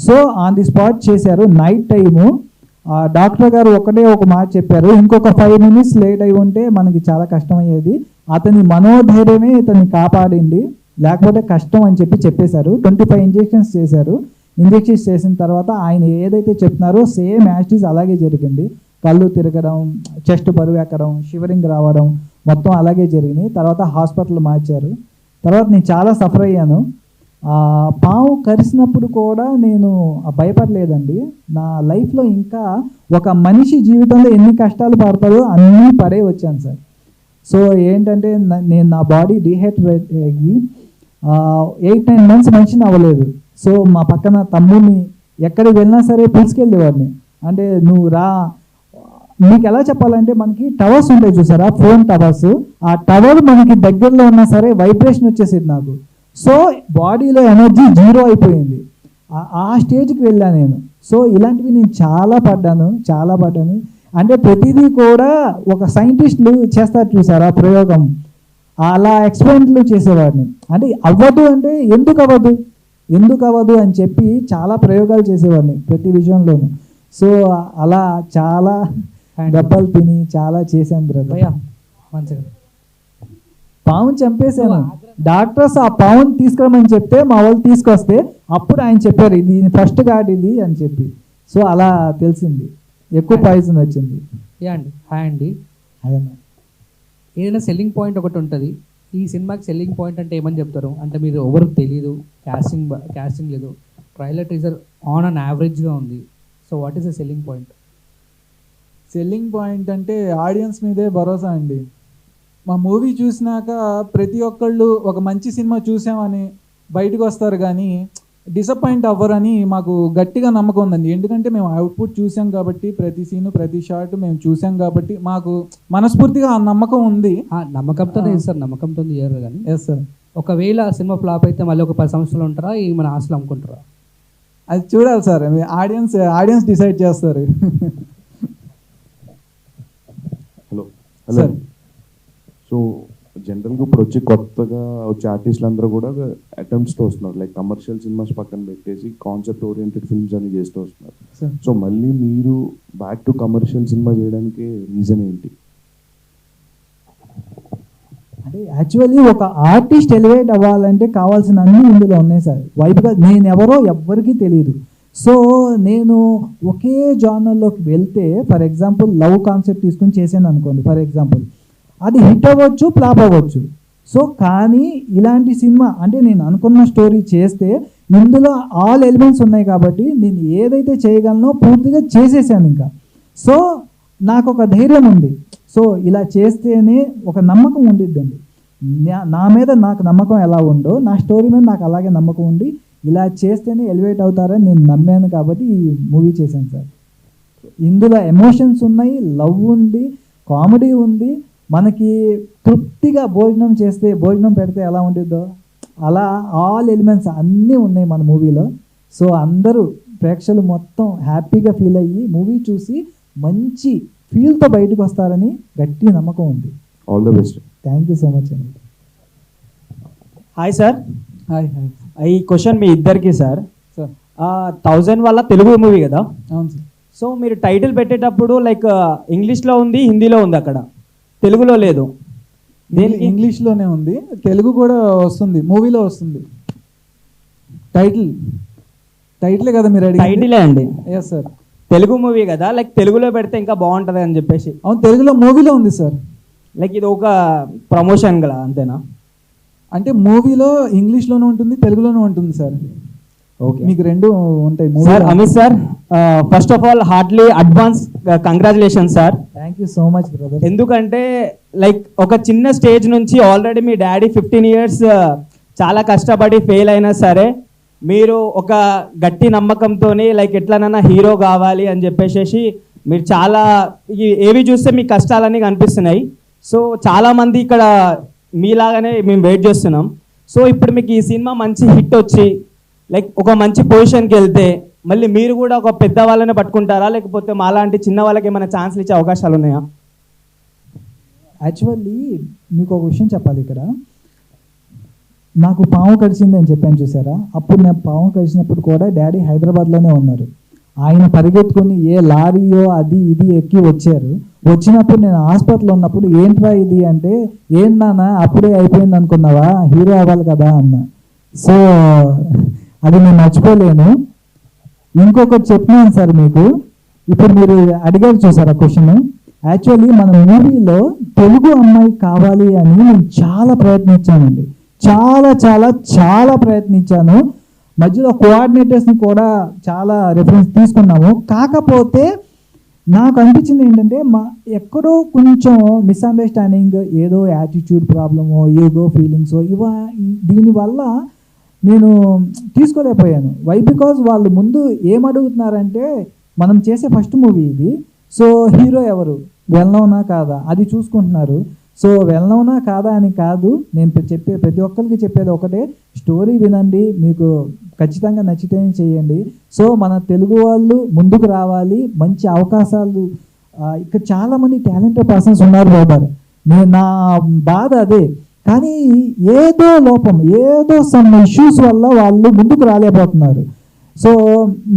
A: సో ఆన్ ది స్పాట్ చేశారు. నైట్ టైము డాక్టర్ గారు ఒక మాట చెప్పారు, ఇంకొక 5 minutes లేట్ అయి ఉంటే మనకి చాలా కష్టమయ్యేది, అతని మనోధైర్యమే ఇతన్ని కాపాడింది, లేకపోతే కష్టం అని చెప్పేశారు. 25 ఇంజెక్షన్స్ చేశారు. ఇంజెక్షన్స్ చేసిన తర్వాత ఆయన ఏదైతే చెప్తున్నారో సేమ్ యాస్టీస్ అలాగే జరిగింది. కళ్ళు తిరగడం, చెస్ట్ బరువు ఎక్కడం, షివరింగ్ రావడం మొత్తం అలాగే జరిగినాయి. తర్వాత హాస్పిటల్ మార్చారు. తర్వాత నేను చాలా సఫర్ అయ్యాను. పాము కరిసినప్పుడు కూడా నేను భయపడలేదండి. నా లైఫ్లో ఇంకా ఒక మనిషి జీవితంలో ఎన్ని కష్టాలు పడతారో అన్నీ పడే వచ్చాను సార్. సో ఏంటంటే నేను నా బాడీ డిహైడ్రేట్ అయ్యి 8-9 months మనిషిని అవ్వలేదు. సో మా పక్కన తమ్ముడిని ఎక్కడికి వెళ్ళినా సరే పిలుచుకెళ్ళేవాడిని. అంటే నువ్వు రా, మీకు ఎలా చెప్పాలంటే మనకి టవర్స్ ఉంటాయి చూసారా, ఫోన్ టవర్స్, ఆ టవర్ మనకి దగ్గరలో ఉన్నా సరే వైబ్రేషన్ వచ్చేసేది నాకు. సో బాడీలో ఎనర్జీ 0 అయిపోయింది. ఆ స్టేజ్కి వెళ్ళాను నేను. సో ఇలాంటివి నేను చాలా పడ్డాను. అంటే ప్రతిదీ కూడా ఒక సైంటిస్టులు చేస్తారు చూసారా ప్రయోగం, అలా ఎక్స్పెరిమెంట్లు చేసేవాడిని. అంటే అవ్వదు అంటే ఎందుకు అవ్వదు అని చెప్పి చాలా ప్రయోగాలు చేసేవాడిని ప్రతి విషయంలోనూ. సో అలా చాలా దెబ్బలు తిని చాలా చేశాను బ్రదర్.
F: మంచిగా
A: పావును చంపేశాను. డాక్టర్స్ ఆ పావును తీసుకురమని చెప్తే మా వాళ్ళు తీసుకొస్తే అప్పుడు ఆయన చెప్పారు ఇది ఫస్ట్ ఘాట్ ఇది అని చెప్పి. సో అలా తెలిసింది, ఎక్కువ పాయిజన్ వచ్చింది.
F: హాయ్ అండి. ఏదైనా సెల్లింగ్ పాయింట్ ఒకటి ఉంటుంది, ఈ సినిమాకి సెల్లింగ్ పాయింట్ అంటే ఏమని చెప్తారు? అంటే మీరు ఎవరికి తెలియదు, క్యాస్టింగ్ లేదు, ట్రైలర్ టీజర్ ఆన్ అండ్ యావరేజ్గా ఉంది. So what is the selling point?
B: Selling point అంటే ఆడియన్స్ మీదే భరోసా అండి. మా మూవీ చూసినాక ప్రతి ఒక్కళ్ళు ఒక మంచి సినిమా చూసామని బయటకు వస్తారు, కానీ డిసప్పాయింట్ అవ్వరని మాకు గట్టిగా నమ్మకం ఉందండి. ఎందుకంటే మేము అవుట్పుట్ చూసాం కాబట్టి, ప్రతి సీను ప్రతి షాట్ మేము చూసాం కాబట్టి మాకు మనస్ఫూర్తిగా ఆ నమ్మకం ఉంది.
F: నమ్మకంతోనే సార్, నమ్మకంతో ఇయ్యారు. కానీ
B: ఎస్ సార్,
F: ఒకవేళ సినిమా ఫ్లాప్ అయితే మళ్ళీ ఒక 10 సంవత్సరాలు ఉంటారా, ఈ మన ఆశలు అమ్ముకుంటారా?
B: అది చూడాలి సార్, ఆడియన్స్ డిసైడ్ చేస్తారు.
G: Hello
B: sir.
G: సో జనరల్గా ఇప్పుడు కొత్తగా వచ్చే ఆర్టిస్టులు అందరూ కూడా అటెంప్ట్స్తో వస్తున్నారు, లైక్ కమర్షియల్ సినిమాస్ పక్కన పెట్టేసి కాన్సెప్ట్ ఓరియంటెడ్ ఫిల్మ్స్ అని చేస్తూ వస్తున్నారు. సో మళ్ళీ మీరు బ్యాక్ టు కమర్షియల్ సినిమా చేయడానికి రీజన్ ఏంటి?
A: అంటే యాక్చువల్లీ ఒక ఆర్టిస్ట్ ఎలివేట్ అవ్వాలంటే కావాల్సిన అన్నీ ఇందులో ఉన్నాయి సార్. వైపుగా నేను ఎవరో ఎవ్వరికీ తెలియదు. సో నేను ఒకే జానర్లోకి వెళ్తే, ఫర్ ఎగ్జాంపుల్ లవ్ కాన్సెప్ట్ తీసుకుని చేశాను అనుకోండి ఫర్ ఎగ్జాంపుల్, అది హిట్ అవ్వచ్చు, ఫ్లాప్ అవ్వచ్చు. సో కానీ ఇలాంటి సినిమా అంటే నేను అనుకున్న స్టోరీ చేస్తే ఇందులో ఆల్ ఎలిమెంట్స్ ఉన్నాయి కాబట్టి నేను ఏదైతే చేయగలనో పూర్తిగా చేసేసాను ఇంకా. సో నాకు ఒక ధైర్యం ఉంది. సో ఇలా చేస్తేనే ఒక నమ్మకం ఉండిద్దండి. నా మీద నాకు నమ్మకం ఎలా ఉందో నా స్టోరీ మీద నాకు అలాగే నమ్మకం ఉండి ఇలా చేస్తేనే ఎలివేట్ అవుతారని నేను నమ్మాను కాబట్టి ఈ మూవీ చేశాను సార్. ఇందులో ఎమోషన్స్ ఉన్నాయి, లవ్ ఉంది, కామెడీ ఉంది. మనకి తృప్తిగా భోజనం పెడితే ఎలా ఉండిద్దో అలా ఆల్ ఎలిమెంట్స్ అన్నీ ఉన్నాయి మన మూవీలో. సో అందరూ ప్రేక్షకులు మొత్తం హ్యాపీగా ఫీల్ అయ్యి మూవీ చూసి మంచి ఫీల్తో బయటకు వస్తారని గట్టి నమ్మకం ఉంది.
G: All the best.
A: Thank you so much అండి.
E: Hi sir.
B: హాయ్.
E: ఈ క్వశ్చన్ మీ ఇద్దరికి సార్.
B: సార్
E: 1000 వల్ల తెలుగు మూవీ కదా.
B: అవును సార్.
E: సో మీరు టైటిల్ పెట్టేటప్పుడు లైక్ ఇంగ్లీష్లో ఉంది, హిందీలో ఉంది, అక్కడ తెలుగులో లేదు. దేనికి?
B: ఇంగ్లీష్లోనే ఉంది, తెలుగు కూడా వస్తుంది, మూవీలో వస్తుంది. టైటిలే కదా మీరు అడిగి?
E: టైటిలే అండి.
B: Yes sir.
E: తెలుగు మూవీ కదా, లైక్ తెలుగులో పెడితే ఇంకా బాగుంటుంది అని చెప్పేసి.
B: అవును, తెలుగులో మూవీలో ఉంది సార్.
E: లైక్ ఇది ఒక ప్రమోషన్ కదా, అంతేనా?
B: అంటే మూవీలో ఇంగ్లీష్లోనూ ఉంటుంది, తెలుగులోనూ ఉంటుంది సార్.
E: ఓకే,
B: మీకు రెండు ఉంటాయి.
E: Sir Amit sir, first of all Hartley advance congratulation sir.
A: Thank you so much brother.
E: ఎందుకంటే లైక్ ఒక చిన్న స్టేజ్ నుంచి ఆల్రెడీ మీ డాడీ 15 years చాలా కష్టపడి ఫెయిల్ అయినా సరే మీరు ఒక గట్టి నమ్మకంతో లైక్ ఎట్లనైనా హీరో కావాలి అని చెప్పేసి మీరు చాలా ఏవి చూస్తే మీ కష్టాలన్నీ కనిపిస్తున్నాయి. సో చాలామంది ఇక్కడ మీలాగానే మేము వెయిట్ చేస్తున్నాం. సో ఇప్పుడు మీకు ఈ సినిమా మంచి హిట్ వచ్చి లైక్ ఒక మంచి పొజిషన్కి వెళ్తే మళ్ళీ మీరు కూడా ఒక పెద్ద వాళ్ళని పట్టుకుంటారా, లేకపోతే మాలాంటి చిన్న వాళ్ళకి ఏమైనా ఛాన్స్లు ఇచ్చే అవకాశాలు ఉన్నాయా?
A: యాక్చువల్లీ మీకు ఒక విషయం చెప్పాలి ఇక్కడ. నాకు పాము కరిచింది అని చెప్పాను చూసారా, అప్పుడు నేను పాము కరిచినప్పుడు కూడా డాడీ హైదరాబాద్లోనే ఉన్నారు. ఆయన పరిగెత్తుకొని ఏ లారీయో అది ఇది ఎక్కి వచ్చారు. వచ్చినప్పుడు నేను హాస్పిటల్లో ఉన్నప్పుడు ఏంట్రా ఇది అంటే, ఏం నాన్న అప్పుడే అయిపోయింది అనుకున్నావా, హీరో అవ్వాలి కదా అన్న. సో అది నేను మర్చిపోలేను. ఇంకొకటి చెప్పినాను సార్ మీకు, ఇప్పుడు మీరు అడిగారు చూసారా క్వశ్చన్. యాక్చువల్లీ మన మూవీలో తెలుగు అమ్మాయి కావాలి అని నేను చాలా ప్రయత్నించానండి. చాలా చాలా చాలా ప్రయత్నించాను. మధ్యలో కోఆర్డినేటర్స్ని కూడా చాలా రెఫరెన్స్ తీసుకున్నాము. కాకపోతే నాకు అనిపించింది ఏంటంటే ఎక్కడో కొంచెం మిస్అండర్స్టాండింగ్, ఏదో యాటిట్యూడ్ ప్రాబ్లమో, ఏదో ఫీలింగ్సో దీనివల్ల నేను తీసుకోలేకపోయాను. వై బికాజ్ వాళ్ళు ముందు ఏమడుగుతున్నారంటే, మనం చేసే ఫస్ట్ మూవీ ఇది, సో హీరో ఎవరు, వెల్నౌనా కాదా అది చూసుకుంటున్నారు. సో వెల్నౌనా కాదా అని కాదు, నేను ప్రతి ఒక్కరికి చెప్పేది ఒకటే, స్టోరీ వినండి, మీకు ఖచ్చితంగా నచ్చితేనే చేయండి. సో మన తెలుగు వాళ్ళు ముందుకు రావాలి, మంచి అవకాశాలు. ఇక్కడ చాలామంది టాలెంటెడ్ పర్సన్స్ ఉన్నారు బాబారు, నా బాధ అదే. కానీ ఏదో లోపం, ఏదో సమ్ ఇష్యూస్ వల్ల వాళ్ళు ముందుకు రాలేకపోతున్నారు. సో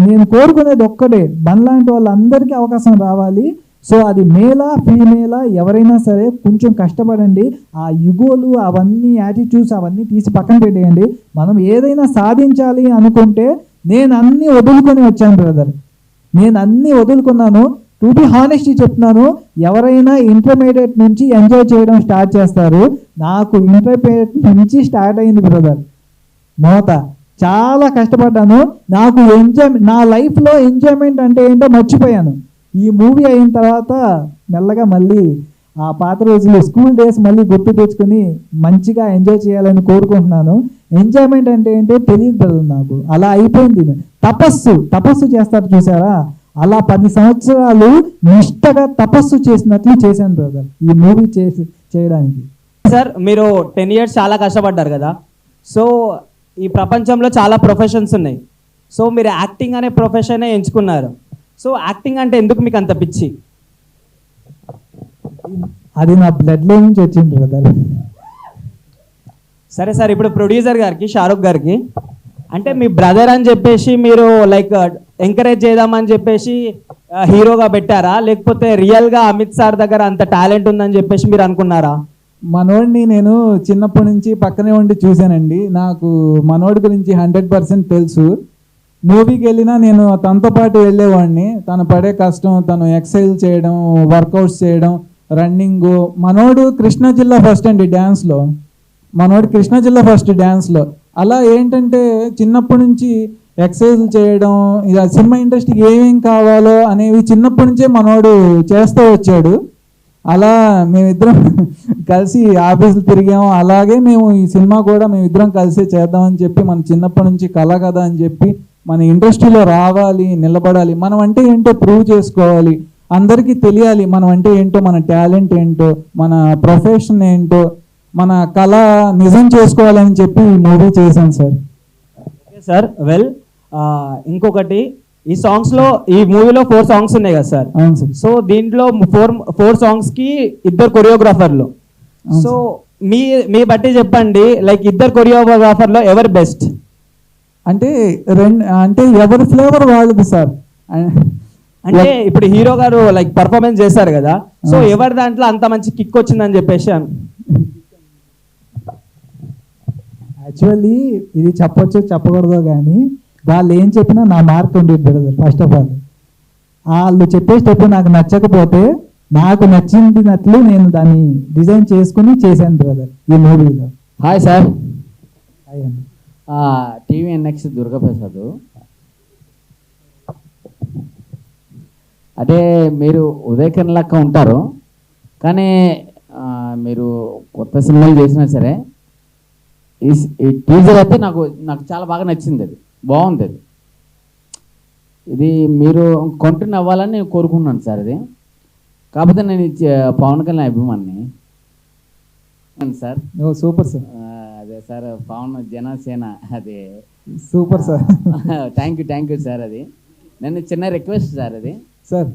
A: నేను కోరుకునేది ఒక్కటే, మనలాంటి వాళ్ళందరికీ అవకాశం రావాలి. సో అది మేలా ఫీమేలా ఎవరైనా సరే కొంచెం కష్టపడండి. ఆ యుగోలు అవన్నీ యాటిట్యూడ్స్ అవన్నీ తీసి పక్కన పెట్టేయండి. మనం ఏదైనా సాధించాలి అనుకుంటే, నేను అన్నీ వదులుకొని వచ్చాను బ్రదర్, నేను అన్నీ వదులుకున్నాను. టు బి హానెస్ట్లీ చెప్తున్నాను, ఎవరైనా ఇంటర్మీడియట్ నుంచి ఎంజాయ్ చేయడం స్టార్ట్ చేస్తారు. నాకు ఇంటర్మీడియట్ నుంచి స్టార్ట్ అయింది బ్రదర్ మోత. చాలా కష్టపడ్డాను. నాకు నా లైఫ్లో ఎంజాయ్మెంట్ అంటే ఏంటో మర్చిపోయాను. ఈ మూవీ అయిన తర్వాత మెల్లగా మళ్ళీ ఆ పాత రోజులు, స్కూల్ డేస్ మళ్ళీ గుర్తు తెచ్చుకుని మంచిగా ఎంజాయ్ చేయాలని కోరుకుంటున్నాను. ఎంజాయ్మెంట్ అంటే ఏంటో తెలియదు బ్రదర్ నాకు. అలా అయిపోయింది. తపస్సు చేస్తారు చూసారా, అలా 10 సంవత్సరాలు నిష్టగా తపస్సు చేసినట్లు చేశాను బ్రదర్ ఈ మూవీ చేయడానికి.
E: సార్ మీరు 10 years చాలా కష్టపడ్డారు కదా. సో ఈ ప్రపంచంలో చాలా ప్రొఫెషన్స్ ఉన్నాయి. సో మీరు యాక్టింగ్ అనే ప్రొఫెషనే ఎంచుకున్నారు. సో యాక్టింగ్ అంటే ఎందుకు మీకు అంత పిచ్చి?
A: అది నా బ్లడ్లో నుంచి వచ్చింది బ్రదర్.
E: సరే సార్, ఇప్పుడు ప్రొడ్యూసర్ గారికి, షారుఖ్ గారికి, అంటే మీ బ్రదర్ అని చెప్పేసి మీరు లైక్ ఎంకరేజ్ చేద్దామని చెప్పేసి హీరోగా పెట్టారా, లేకపోతే రియల్గా అమిత్ సార్ దగ్గర అంత టాలెంట్ ఉందని చెప్పేసి మీరు అనుకున్నారా?
B: మనోడిని నేను చిన్నప్పటి నుంచి పక్కనే ఉండి చూశానండి. నాకు మనోడి గురించి 100% తెలుసు. మూవీకి వెళ్ళినా నేను తనతో పాటు వెళ్ళేవాడిని. తను పడే కష్టం, తను ఎక్సర్సైజ్ చేయడం, వర్కౌట్స్ చేయడం, రన్నింగ్. మనోడు కృష్ణా జిల్లా ఫస్ట్ అండి డ్యాన్స్లో. మనోడు కృష్ణా జిల్లా ఫస్ట్ డ్యాన్స్లో. అలా ఏంటంటే చిన్నప్పటి నుంచి ఎక్సర్సైజ్ చేయడం, ఇలా సినిమా ఇండస్ట్రీకి ఏమేం కావాలో అనేవి చిన్నప్పటి నుంచే మనోడు చేస్తూ వచ్చాడు. అలా మేమిద్దరం కలిసి ఆఫీసులు తిరిగాము. అలాగే మేము ఈ సినిమా కూడా మేమిద్దరం కలిసి చేద్దామని చెప్పి, మన చిన్నప్పటి నుంచి కళ కదా అని చెప్పి మన ఇండస్ట్రీలో రావాలి, నిలబడాలి, మనం అంటే ఏంటో ప్రూవ్ చేసుకోవాలి, అందరికీ తెలియాలి మనం అంటే ఏంటో, మన టాలెంట్ ఏంటో, మన ప్రొఫెషన్ ఏంటో, మన కళ నిజం చేసుకోవాలని చెప్పి ఈ మూవీ చేశాను సార్.
E: ఓకే సార్, వెల్ ఇంకొకటి, ఈ సాంగ్స్లో, ఈ మూవీలో 4 సాంగ్స్ ఉన్నాయి కదా సార్.
B: అవును సార్.
E: సో దీంట్లో 4 సాంగ్స్కి 2 కొరియోగ్రాఫర్లు.
B: అవును
E: సో మీ బట్టి చెప్పండి, లైక్ 2 కొరియోగ్రాఫర్లో ఎవరు బెస్ట్?
B: అంటే అంటే ఎవరి ఫ్లేవర్ వాళ్ళది సార్.
E: అంటే ఇప్పుడు హీరో గారు లైక్ పర్ఫార్మెన్స్ చేశారు కదా, సో ఎవరి దాంట్లో అంత మంచి కిక్ వచ్చిందని చెప్పేసి
A: యాక్చువల్లీ ఇది చెప్పొచ్చు చెప్పకూడదు కానీ వాళ్ళు ఏం చెప్పినా నా మార్క్ ఉండేది బ్రదర్. ఫస్ట్ ఆఫ్ ఆల్ వాళ్ళు చెప్పే స్టెప్ నాకు నచ్చకపోతే నాకు నచ్చినట్లు నేను దాన్ని డిజైన్ చేసుకుని చేశాను బ్రదర్ ఈ మూవీలో.
H: హాయ్ సార్,
A: హాయ్ అండి.
H: TVNX దుర్గాప్రసాద్. అంటే మీరు ఉదయకిరణ్ లెక్క ఉంటారు, కానీ మీరు కొత్త సినిమాలు చేసినా సరే ఈ టీజర్ అయితే నాకు చాలా బాగా నచ్చింది. అది బాగుంది. ఇది మీరు కంటిన్యూ అవ్వాలని నేను కోరుకుంటున్నాను సార్. ఇది కాకపోతే నేను పవన్ కళ్యాణ్ అభిమాని సార్.
B: ఓ సూపర్ సార్.
H: అదే సార్, పవన్ జనసేన. అదే
B: super sir.
H: Thank you sir. అది నేను చిన్న రిక్వెస్ట్ సార్. అది
B: సార్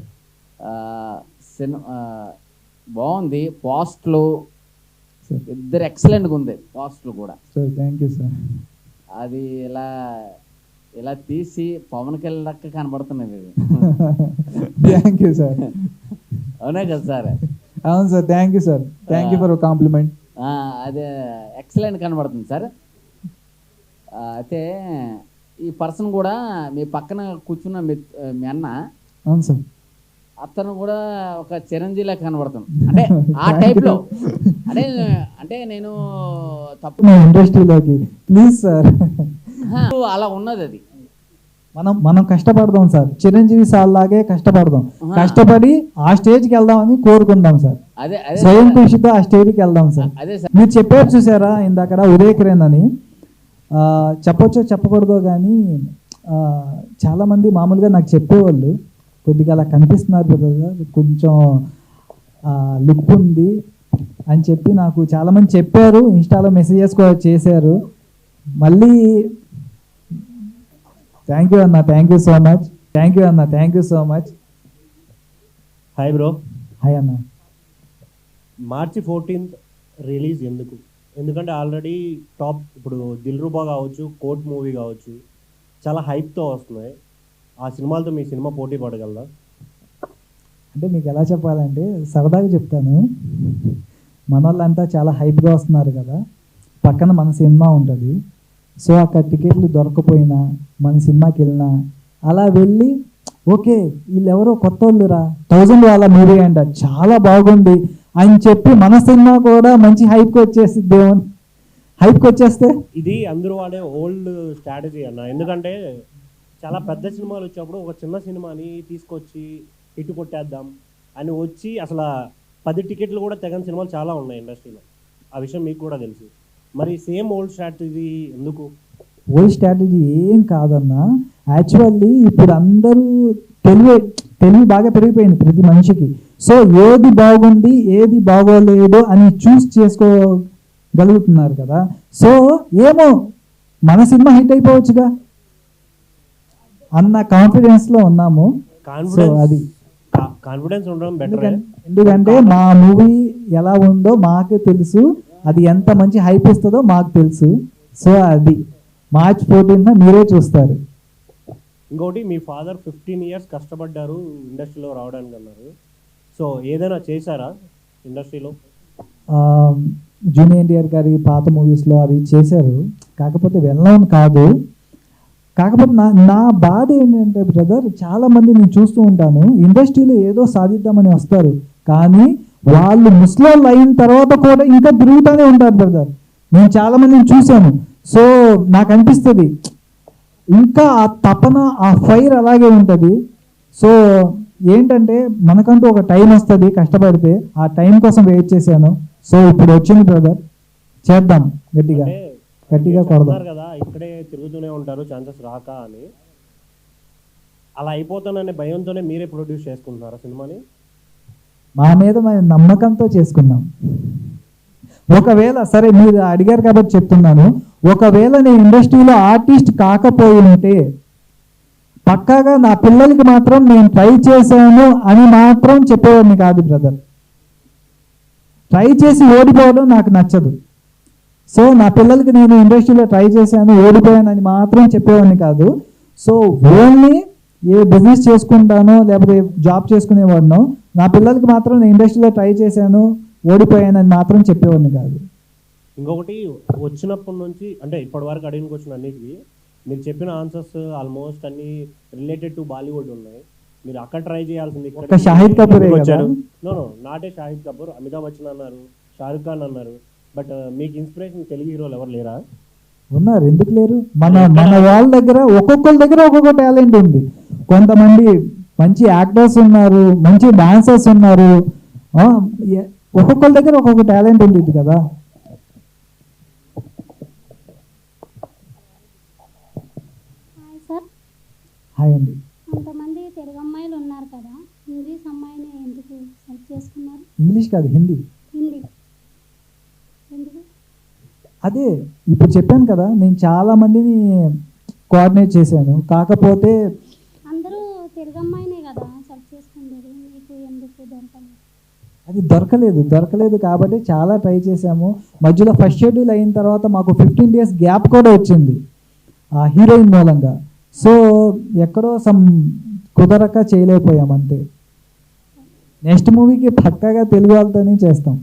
H: బాగుంది. పోస్ట్లు ఇద్దరు ఎక్సలెంట్గా ఉంది. పోస్ట్లు కూడా
B: సార్. Thank you sir.
H: అది ఇలా తీసి పవన్ కళ్యాణ్ లెక్క కనబడుతున్నది.
B: Thank you sir.
H: అవునా కదా సార్?
B: అవును sir. Thank you sir. Thank you for compliment.
H: అదే ఎక్సలెంట్ కనబడుతుంది సార్. అయితే ఈ పర్సన్ కూడా మీ పక్కన కూర్చున్న మీ అన్న,
B: అవును సార్,
H: అతను కూడా ఒక చిరంజీవిలా కనబడుతుంది. అంటే ఆ టైప్లో. అంటే నేను తప్పు
A: ఇండస్ట్రీలోకి ప్లీజ్ సార్.
H: అలా ఉన్నది. అది
A: మనం కష్టపడదాం సార్, చిరంజీవి సార్ లాగే కష్టపడదాం, కష్టపడి ఆ స్టేజ్కి వెళ్దామని కోరుకుందాం సార్.
H: అదే
A: స్వయం కృషితో ఆ స్టేజ్కి వెళ్దాం సార్.
H: అదే సార్.
A: మీరు చెప్పారు చూసారా ఇందాక ఉదయకిరణ్ అని, చెప్పొచ్చో చెప్పకూడదో కానీ చాలామంది మామూలుగా నాకు చెప్పేవాళ్ళు, కొద్దిగా అలా కనిపిస్తున్నారు కదా, కొంచెం లుక్ ఉంది అని చెప్పి నాకు చాలామంది చెప్పారు. ఇన్స్టాలో మెసేజెస్ కూడా చేశారు. మళ్ళీ థ్యాంక్ యూ అన్న, thank you so much. Thank you అన్న, thank you so much.
I: Hi bro.
A: Hi అన్న.
I: మార్చి 14th రిలీజ్ ఎందుకు? ఎందుకంటే ఆల్రెడీ టాప్, ఇప్పుడు దిల్రుబా కావచ్చు, కోర్ట్ మూవీ కావచ్చు, చాలా హైప్తో వస్తున్నాయి. ఆ సినిమాలతో మీ సినిమా పోటీ పడగలదా?
A: అంటే మీకు ఎలా చెప్పాలంటే సరదాగా చెప్తాను, మన వాళ్ళంతా చాలా హైప్గా వస్తున్నారు కదా, పక్కన మన సినిమా ఉంటుంది. సో అక్కడ టికెట్లు దొరకపోయినా మన సినిమాకి వెళ్ళినా అలా వెళ్ళి ఓకే వీళ్ళు ఎవరో కొత్త వాళ్ళురా, 1000 వాళ్ళ మూవీ అంట, చాలా బాగుంది అని చెప్పి మన సినిమా కూడా మంచి హైప్కి వచ్చేసిద్ది. హైప్కి వచ్చేస్తే
I: ఇది అందరూ వాడే ఓల్డ్ స్ట్రాటజీ అన్న. ఎందుకంటే చాలా పెద్ద సినిమాలు వచ్చినప్పుడు ఒక చిన్న సినిమాని తీసుకొచ్చి హిట్ కొట్టేద్దాం అని వచ్చి అసలు 10 టికెట్లు కూడా తెగని సినిమాలు చాలా ఉన్నాయి ఇండస్ట్రీలో. ఆ విషయం మీకు కూడా తెలుసు. మరి సేమ్ ఓల్డ్ స్ట్రాటజీ ఎందుకు?
A: ఓల్డ్ స్ట్రాటజీ ఏం కాదన్నా. యాక్చువల్లీ ఇప్పుడు అందరూ తెలివి బాగా పెరిగిపోయింది ప్రతి మనిషికి. సో ఏది బాగుంది ఏది బాగోలేదు అని చూస్ చేసుకోగలుగుతున్నారు కదా. సో ఏమో మన సినిమా హిట్ అయిపోవచ్చుగా అన్న కాన్ఫిడెన్స్లో ఉన్నాము. అది
I: కాన్ఫిడెన్స్ ఉండడం బెటర్.
A: ఎందుకంటే మా మూవీ ఎలా ఉందో మాకు తెలుసు, అది ఎంత మంచి హైప్ ఇస్తుందో మాకు తెలుసు. సో అది మార్చ్ 14th మీరే చూస్తారు.
I: ఇంకోటి, మీ ఫాదర్ 15 years కష్టపడ్డారు ఇండస్ట్రీలో రావడానికి అన్నారు. సో ఏదైనా చేశారా ఇండస్ట్రీలో?
A: జూనియర్ ఎన్టీఆర్ గారి పాత మూవీస్లో అవి చేశారు. కాకపోతే వెళ్ళను కాదు. కాకపోతే నా బాధ ఏంటంటే బ్రదర్, చాలామంది నేను చూస్తూ ఉంటాను, ఇండస్ట్రీలో ఏదో సాధిద్దామని వస్తారు, కానీ వాళ్ళు ముస్లింలు అయిన తర్వాత కూడా ఇంకా తిరుగుతూనే ఉంటారు బ్రదర్. నేను చాలామందిని చూశాను. సో నాకు అనిపిస్తుంది ఇంకా ఆ తపన, ఆ ఫైర్ అలాగే ఉంటుంది. సో ఏంటంటే మనకంటూ ఒక టైం వస్తుంది కష్టపడితే, ఆ టైం కోసం వెయిట్ చేశాను. సో ఇప్పుడు వచ్చింది బ్రదర్, చేద్దాం గట్టిగా గట్టిగా కొడదాం.
I: చెప్తున్నారు కదా ఇక్కడే తిరుగుతూనే ఉంటారు ఛాన్సెస్ రాక అని, అలా అయిపోతాననే భయంతోనే మీరే ప్రొడ్యూస్ చేసుకుంటున్నారా సినిమాని?
A: మా మీద మేము నమ్మకంతో చేసుకున్నాం. ఒకవేళ సరే మీరు అడిగారు కాబట్టి చెప్తున్నాను, ఒకవేళ నేను ఇండస్ట్రీలో ఆర్టిస్ట్ కాకపోయి ఉంటే పక్కాగా నా పిల్లలకి మాత్రం నేను ట్రై చేశాను అని మాత్రం చెప్పేవాడిని కాదు బ్రదర్. ట్రై చేసి ఓడిపోవడం నాకు నచ్చదు. సో నా పిల్లలకి నేను ఇండస్ట్రీలో ట్రై చేశాను, ఓడిపోయాను అని మాత్రం చెప్పేవాడిని కాదు. సో ఓన్లీ ఏ బిజినెస్ చేసుకుంటానో లేకపోతే జాబ్ చేసుకునేవాడినో, నా పిల్లలకి మాత్రం నేను ఇండస్ట్రీలో ట్రై చేశాను, ఓడిపోయానని మాత్రం చెప్పేవాడిని కాదు.
I: ఇంకొకటి, వచ్చినప్పటి నుంచి అంటే ఇప్పటి వరకు అడిగిన క్వశ్చన్ అన్నిటికీ మీరు చెప్పిన ఆన్సర్స్ ఆల్మోస్ట్ అన్ని రిలేటెడ్ టు బాలీవుడ్ ఉన్నాయి. మీరు అక్కడ ట్రై చేయాల్సింది.
A: ఒక షాహిద్ కపూర్
I: వచ్చారు. నో నాటే షాహిద్ కపూర్, అమితాబ్ బచ్చన్ అన్నారు, షారుఖ్ ఖాన్ అన్నారు. బట్ మీకు ఇన్స్పిరేషన్ తెలుగు హీరోలు ఎవరు లేరా?
A: ఉన్నారు, ఎందుకు లేరు? మన వాళ్ళ దగ్గర ఒక్కొక్కరి దగ్గర ఒక్కొక్క టాలెంట్ ఉంది. కొంతమంది మంచి యాక్టర్స్ ఉన్నారు, మంచి డాన్సర్స్ ఉన్నారు. ఒక్కొక్కరి దగ్గర ఒక్కొక్క టాలెంట్ ఉంటుంది కదా. హాయ్ అండి.
J: కొంతమంది తెలుగు అమ్మాయిలు ఉన్నారు కదా, ఇంగ్లీష్ అమ్మాయిని ఎందుకు సెలెక్ట్ చేసుకున్నారు?
A: ఇంగ్లీష్ కాదు, హిందీ.
J: హిందీ ఎందుకు?
A: అదే ఇప్పుడు చెప్పాను కదా, నేను చాలా మందిని కోఆర్డినేట్ చేశాను. కాకపోతే
J: అందరూ తెలుగు అమ్మాయినే కదా సెలెక్ట్ చేసుకునేది, మీకు ఎందుకు దొరకలేదు?
A: అది దొరకలేదు కాబట్టి చాలా ట్రై చేశాము. మధ్యలో ఫస్ట్ షెడ్యూల్ అయిన తర్వాత మాకు 15 days గ్యాప్ కూడా వచ్చింది ఆ హీరోయిన్ మూలంగా. సో ఎక్కడో కుదరక చేయలేకపోయాం అంతే. నెక్స్ట్ మూవీకి పక్కాగా తెలుగు వాళ్ళతోనే చేస్తాం.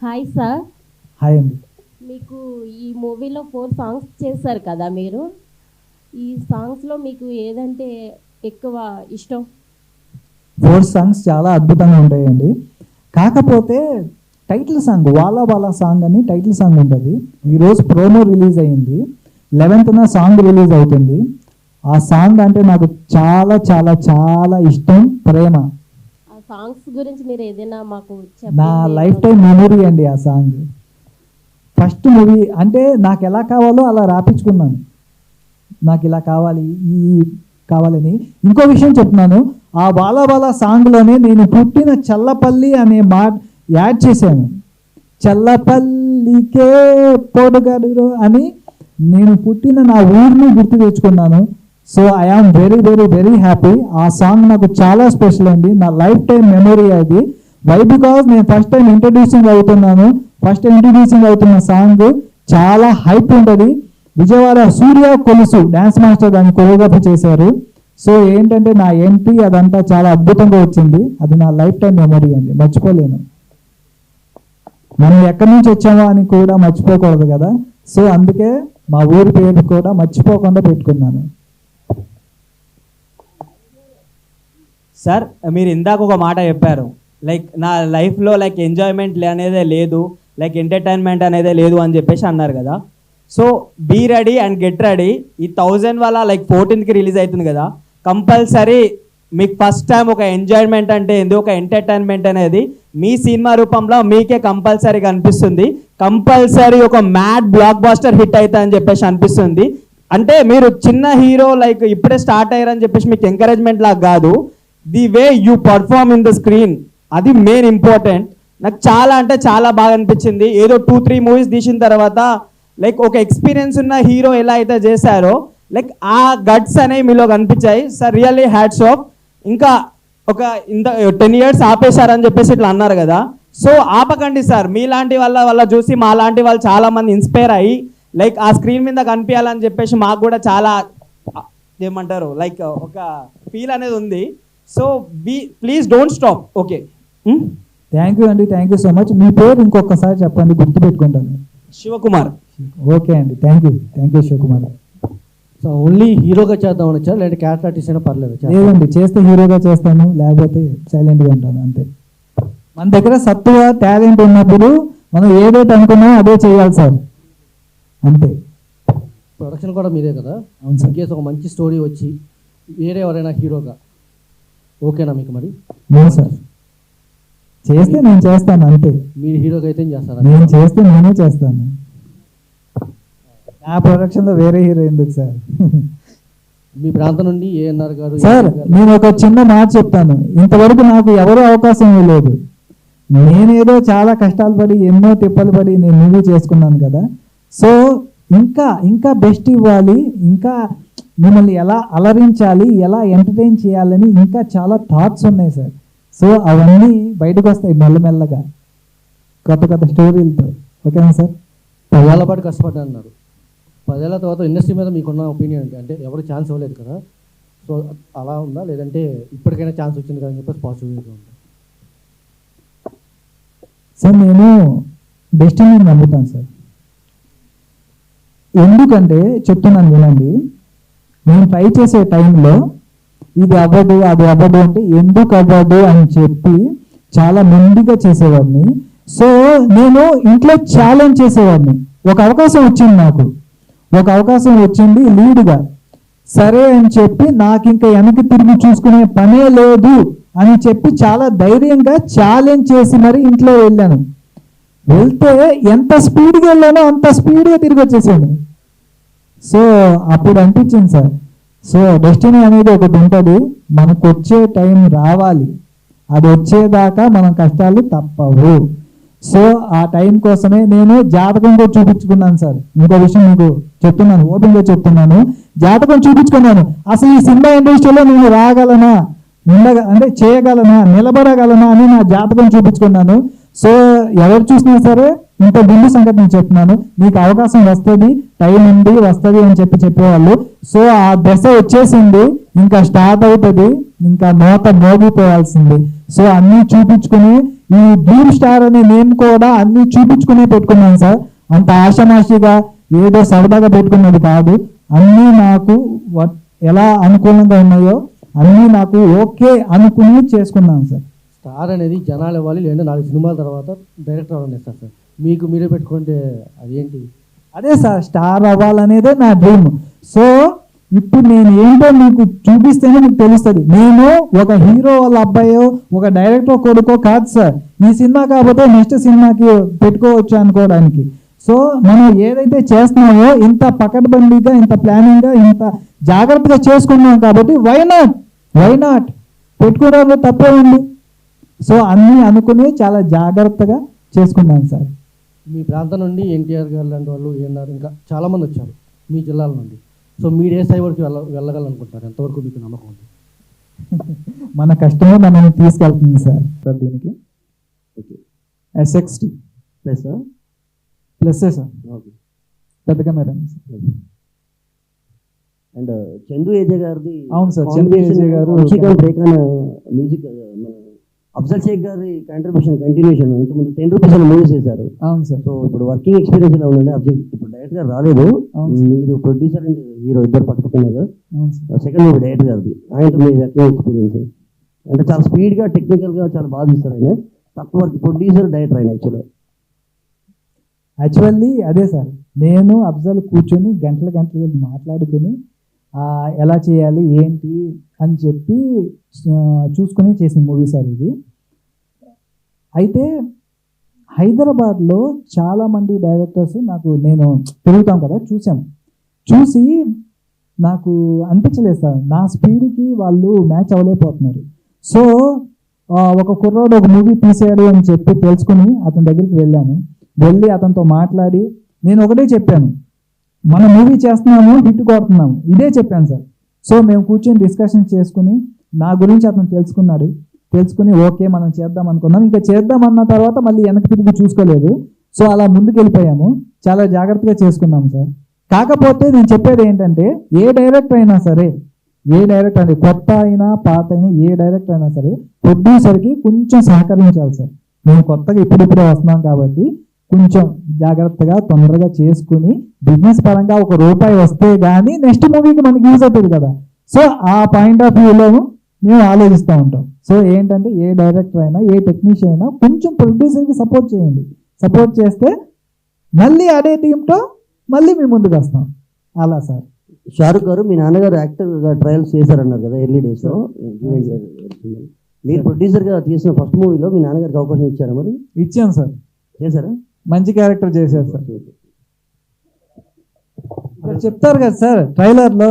K: Hi sir.
A: హాయ్ అండి.
K: మీకు ఈ మూవీలో 4 సాంగ్స్ చేశారు కదా మీరు, ఈ సాంగ్స్లో మీకు ఏదంటే ఎక్కువ ఇష్టం?
A: 4 songs చాలా అద్భుతంగా ఉంటాయండి. కాకపోతే టైటిల్ సాంగ్, వాలా వాలా సాంగ్ అని టైటిల్ సాంగ్ ఉంటుంది. ఈరోజు ప్రోమో రిలీజ్ అయ్యింది, 11th సాంగ్ రిలీజ్ అవుతుంది. ఆ సాంగ్ అంటే నాకు చాలా చాలా చాలా ఇష్టం, ప్రేమ.
K: ఆ సాంగ్స్ గురించి మీరు ఏదైనా మాకు
A: నా లైఫ్ టైం మెమొరీ అండి ఆ సాంగ్. ఫస్ట్ మూవీ అంటే నాకు ఎలా కావాలో అలా రాపించుకున్నాను. నాకు ఇలా కావాలి, ఈ కావాలని. ఇంకో విషయం చెప్తున్నాను, ఆ వాలా వాలా సాంగ్లోనే నేను పుట్టిన చల్లపల్లి అనే మాట యాడ్ చేశాను. చల్లపల్లికే పొడుగడు అని నేను పుట్టిన నా ఊరిని గుర్తు తెచ్చుకున్నాను. So I am very very very happy. ఆ సాంగ్ నాకు చాలా స్పెషల్ అండి, నా లైఫ్ టైం మెమొరీ అది. వై బికాజ్ నేను ఫస్ట్ టైం ఇంట్రడ్యూసింగ్ అవుతున్న సాంగ్ చాలా హైప్ ఉంటుంది. విజయవాడ సూర్య కొలుసు డ్యాన్స్ మాస్టర్ దాన్ని కొరియోగ్రఫీ చేశారు. సో ఏంటంటే నా ఎంట్రీ అదంతా చాలా అద్భుతంగా వచ్చింది. అది నా లైఫ్ టైం మెమొరీ అండి, మర్చిపోలేను. మనం ఎక్కడి నుంచి వచ్చామో అని కూడా మర్చిపోకూడదు కదా. సో అందుకే మా ఊరి పేరు కూడా మర్చిపోకుండా పెట్టుకున్నాను.
E: సార్, మీరు ఇందాక ఒక మాట చెప్పారు, లైక్ నా లైఫ్లో లైక్ ఎంజాయ్మెంట్ అనేదే లేదు, లైక్ ఎంటర్టైన్మెంట్ అనేదే లేదు అని చెప్పేసి అన్నారు కదా. So be ready and get ready. ఈ 1000 వల్ల లైక్ 14th రిలీజ్ అవుతుంది కదా, కంపల్సరీ మీకు ఫస్ట్ టైం ఒక ఎంజాయ్మెంట్ అంటే ఏంది, ఒక ఎంటర్టైన్మెంట్ అనేది మీ సినిమా రూపంలో మీకే కంపల్సరీ కనిపిస్తుంది. కంపల్సరీ ఒక మ్యాడ్ బ్లాక్ బాస్టర్ హిట్ అవుతా అని చెప్పేసి అనిపిస్తుంది. అంటే మీరు చిన్న హీరో లైక్ ఇప్పుడే స్టార్ట్ అయ్యారని చెప్పేసి మీకు ఎంకరేజ్మెంట్ లాగా కాదు, the way you perform in the screen, అది మెయిన్ ఇంపార్టెంట్. నాకు చాలా అంటే చాలా బాగా అనిపించింది. ఏదో 2-3 మూవీస్ తీసిన తర్వాత లైక్ ఒక ఎక్స్పీరియన్స్ ఉన్న హీరో ఎలా అయితే చేశారో లైక్ ఆ గట్స్ అనేవి మీలో కనిపించాయి సార్. Really hats off. ఇంకా ఒక 10 years ఆపేశారని చెప్పేసి ఇట్లా అన్నారు కదా, సో ఆపకండి సార్. మీలాంటి వాళ్ళ చూసి మా లాంటి వాళ్ళు చాలా మంది ఇన్స్పైర్ అయ్యి లైక్ ఆ స్క్రీన్ మీద కనిపించాలని చెప్పేసి మాకు కూడా చాలా ఏమంటారు లైక్ ఒక ఫీల్ అనేది ఉంది. So please don't stop. Okay,
A: thank you అండి, థ్యాంక్ యూ సో మచ్. మీ పేరు ఇంకొకసారి చెప్పండి, గుర్తుపెట్టుకుంటాను.
E: శివకుమార్.
A: ఓకే అండి, thank you Shivakumar.
F: So only హీరోగా చేద్దామని వచ్చా, లేదంటే క్యారెక్టర్ ఆర్టిస్ట్ అయినా పర్లేదు?
A: లేదండి, చేస్తే హీరోగా చేస్తాను, లేకపోతే సైలెంట్గా ఉంటాను అంతే. మన దగ్గర సత్తువ టాలెంట్ ఉన్నప్పుడు మనం ఏదైతే అనుకున్నామో అదే చేయాలి సార్, అంతే.
F: ప్రొడక్షన్ కూడా మీదే కదా?
A: అవును సార్.
F: కేసు ఒక మంచి స్టోరీ వచ్చి వేరే ఎవరైనా హీరోగా ఓకేనా మీకు? మరి
A: లేదు సార్, చేస్తే నేను చేస్తాను అంతే.
F: మీరు హీరోగా అయితే ఏం చేస్తారా?
A: నేను చేస్తే నేనే చేస్తాను. నా ప్రొడక్షన్లో వేరే హీరో ఎందుకు సార్?
F: మీ ప్రాంతం నుండి ఏఎన్ఆర్ గారు
A: సార్, నేను ఒక చిన్న మాట చెప్తాను. ఇంతవరకు నాకు ఎవరు అవకాశం ఇవ్వలేదు. నేనేదో చాలా కష్టాలు పడి ఎన్నో తిప్పలు పడి నేను మూవీ చేసుకున్నాను కదా. సో ఇంకా బెస్ట్ ఇవ్వాలి, ఇంకా మిమ్మల్ని ఎలా అలరించాలి, ఎలా ఎంటర్టైన్ చేయాలని ఇంకా చాలా థాట్స్ ఉన్నాయి సార్. సో అవన్నీ బయటకు వస్తాయి మెల్లమెల్లగా కొత్త స్టోరీలతో. ఓకేనా సార్?
F: 10 ఏళ్ల పాటు కష్టపడ్డా అన్నారు. 10 ఏళ్ల తర్వాత ఇండస్ట్రీ మీద మీకున్న ఒపీనియన్ ఏంటి? అంటే ఎవరు ఛాన్స్ ఇవ్వలేదు కదా, సో అలా ఉందా, లేదంటే ఇప్పటికైనా ఛాన్స్ వచ్చింది కదా అని చెప్పేసి పాజిటివ్గా ఉందా?
A: సార్, నేను డెస్టినీని నమ్ముతాను సార్. ఎందుకంటే చెప్తున్నాను వినండి, నేను ట్రై చేసే టైంలో ఇది అవ్వదు అది అవ్వదు అంటే ఎందుకు అవ్వదు అని చెప్పి చాలా మొండిగా చేసేవాడిని. సో నేను ఇంట్లో ఛాలెంజ్ చేసేవాడిని. ఒక అవకాశం వచ్చింది నాకు, ఒక అవకాశం వచ్చింది లీడ్గా. సరే అని చెప్పి నాకు ఇంకా వెనక్కి తిరిగి చూసుకునే పనే లేదు అని చెప్పి చాలా ధైర్యంగా ఛాలెంజ్ చేసి మరి ఇంట్లో వెళ్ళాను. వెళ్తే ఎంత స్పీడ్గా వెళ్ళానో అంత స్పీడ్గా తిరిగి వచ్చేసాను. సో అప్పుడు అనిపించింది సార్, సో డెస్టినీ అనేది ఒకటి ఉంటుంది, మనకు వచ్చే టైం రావాలి, అది వచ్చేదాకా మనం కష్టాలు తప్పవు. సో ఆ టైం కోసమే నేను జాతకం కూడా చూపించుకున్నాను సార్. ఇంకో విషయం మీకు చెప్తున్నాను, ఓపెన్గా చెప్తున్నాను, జాతకం చూపించుకున్నాను. అసలు ఈ సినిమా ఇండస్ట్రీలో నేను రాగలనా, అంటే చేయగలనా, నిలబడగలనా అని నా జాతకం చూపించుకున్నాను. సో ఎవరు చూసినా సరే ఇంత ముందు సంగతి నేను చెప్తున్నాను, నీకు అవకాశం వస్తుంది, టైం ఉంది, వస్తుంది అని చెప్పేవాళ్ళు. సో ఆ దశ వచ్చేసింది, ఇంకా స్టార్ట్ అవుతుంది, ఇంకా నోట మోగిపోవాల్సింది. సో అన్నీ చూపించుకుని ఈ డ్రీమ్ స్టార్ అనే నేమ్ కూడా అన్నీ చూపించుకునే పెట్టుకున్నాను సార్. అంత ఆషామాషిగా ఏదో సరదాగా పెట్టుకున్నది కాదు. అన్నీ నాకు ఎలా అనుకూలంగా ఉన్నాయో అన్నీ నాకు ఓకే అనుకుని చేసుకున్నాను సార్.
F: స్టార్ అనేది జనాలు ఇవ్వాలి, లేదంటే 4 సినిమాల తర్వాత డైరెక్టర్ అవ్వాలని ఇస్తారు సార్. మీకు మీరే పెట్టుకుంటే అదేంటి?
A: అదే సార్, స్టార్ అవ్వాలనేదే నా డ్రీమ్. సో ఇప్పుడు నేను ఏంటో మీకు చూపిస్తేనే మీకు తెలుస్తుంది. నేను ఒక హీరో వాళ్ళ అబ్బాయో ఒక డైరెక్టర్ కొడుకో కాదు సార్. ఈ సినిమా కాకపోతే నెక్స్ట్ సినిమాకి పెట్టుకోవచ్చు అనుకోవడానికి. సో మనం ఏదైతే చేస్తున్నామో ఇంత పకడ్బందీగా, ఇంత ప్లానింగ్గా, ఇంత జాగ్రత్తగా చేసుకున్నాం కాబట్టి వై నాట్ పెట్టుకోవడంలో తప్పే ఉంది. సో అన్నీ అనుకుని చాలా జాగ్రత్తగా చేసుకున్నాను సార్.
F: మీ ప్రాంతం నుండి ఎన్టీఆర్ గారు లాంటి వాళ్ళు ఏన్నారు, ఇంకా చాలామంది వచ్చారు మీ జిల్లాల నుండి. సో మీరు ఏ స్థాయి వరకు వెళ్ళగలనుకుంటారు? ఎంతవరకు మీకు నమ్మకం ఉంది?
A: మన కష్టమే మనల్ని తీసుకెళ్తుంది సార్. దీనికి S60 ప్లస్ సార్, పెద్ద కెమెరా.
L: అండ్ చందు ఏజే గారిది.
A: అవును సార్, చందు ఏజే గారు
L: మ్యూజిక్ మన అఫ్జల్ షేక్ గారి కాంట్రిబ్యూషన్ కంటిన్యూషన్. ఇంతకుముందు 10 రూపీస్ అని మూవీ చేశారు.
A: అవును సార్.
L: సో ఇప్పుడు వర్కింగ్ ఎక్స్పీరియన్స్ ఎలా ఉందండి? అఫ్జల్ ఇప్పుడు డైరెక్టర్ గారు రాలేదు, మీరు ప్రొడ్యూసర్ అండ్ హీరో ఇద్దరు పట్టుకున్నారు. సెకండ్ మూవీ డైరెక్టర్ గారిది, ఆయనతో మీ వర్కింగ్ ఎక్స్పీరియన్స్ అంటే చాలా స్పీడ్గా టెక్నికల్గా చాలా బాగా ఇస్తారు ఆయన. తక్కువ వర్క్ ప్రొడ్యూసర్ డైరెక్టర్ ఆయన
A: యాక్చువల్లీ అదే సార్, నేను అఫ్జల్ కూర్చొని గంటలు మాట్లాడుకుని ఎలా చేయాలి ఏంటి అని చెప్పి చూసుకుని చేసిన మూవీ సార్ ఇది. అయితే హైదరాబాద్లో చాలామంది డైరెక్టర్స్ నేను తిరుగుతాం కదా, చూసి నాకు అనిపించలేదు సార్, నా స్పీడ్కి వాళ్ళు మ్యాచ్ అవ్వలేకపోతున్నారు. సో ఒక కుర్రాడు ఒక మూవీ తీసాడు అని చెప్పి తెలుసుకుని అతని దగ్గరికి వెళ్ళి అతనితో మాట్లాడి నేను ఒకటే చెప్పాను, మన మూవీ చేస్తున్నాము, హిట్ కొడుతున్నాము, ఇదే చెప్పాను సార్. సో మేము కూర్చొని డిస్కషన్ చేసుకుని నా గురించి అతను తెలుసుకుని ఓకే మనం చేద్దాం అనుకున్నాం. ఇంకా చేద్దామన్న తర్వాత మళ్ళీ వెనక్కి తిరిగి చూసుకోలేదు. సో అలా ముందుకు వెళ్ళిపోయాము, చాలా జాగ్రత్తగా చేసుకున్నాము సార్. కాకపోతే నేను చెప్పేది ఏంటంటే ఏ డైరెక్టర్ అయినా సరే ఏ డైరెక్టర్ అంటే కొత్త అయినా పాత అయినా ఏ డైరెక్టర్ అయినా సరే ప్రొడ్యూసర్కి కొంచెం సహకరించాలి సార్. మేము కొత్తగా ఇప్పుడిప్పుడే వస్తున్నాం కాబట్టి కొంచెం జాగ్రత్తగా తొందరగా చేసుకుని బిజినెస్ పరంగా ₹1 వస్తే కానీ నెక్స్ట్ మూవీకి మనకి యూజ్ అవుతుంది కదా. సో ఆ పాయింట్ ఆఫ్ వ్యూలో మేము ఆలోచిస్తూ ఉంటాం. సో ఏంటంటే ఏ డైరెక్టర్ అయినా ఏ టెక్నీషియన్ అయినా కొంచెం ప్రొడ్యూసర్కి సపోర్ట్ చేయండి. సపోర్ట్ చేస్తే మళ్ళీ అదే టీంతో మళ్ళీ మేము ముందుకు వస్తాం. అలా సార్.
L: షారుఖ్ గారు, మీ నాన్నగారు యాక్టర్గా ట్రయల్స్ చేశారన్నారు కదా ఎర్లీ డేస్లో. మీరు ప్రొడ్యూసర్గా తీసిన ఫస్ట్ మూవీలో మీ నాన్నగారికి అవకాశం ఇచ్చారా? మరి
B: ఇచ్చాను సార్.
L: చేశారా?
B: మంచి క్యారెక్టర్ చేశారు సార్.
A: ఇక్కడ చెప్తారు కదా సార్ ట్రైలర్లో,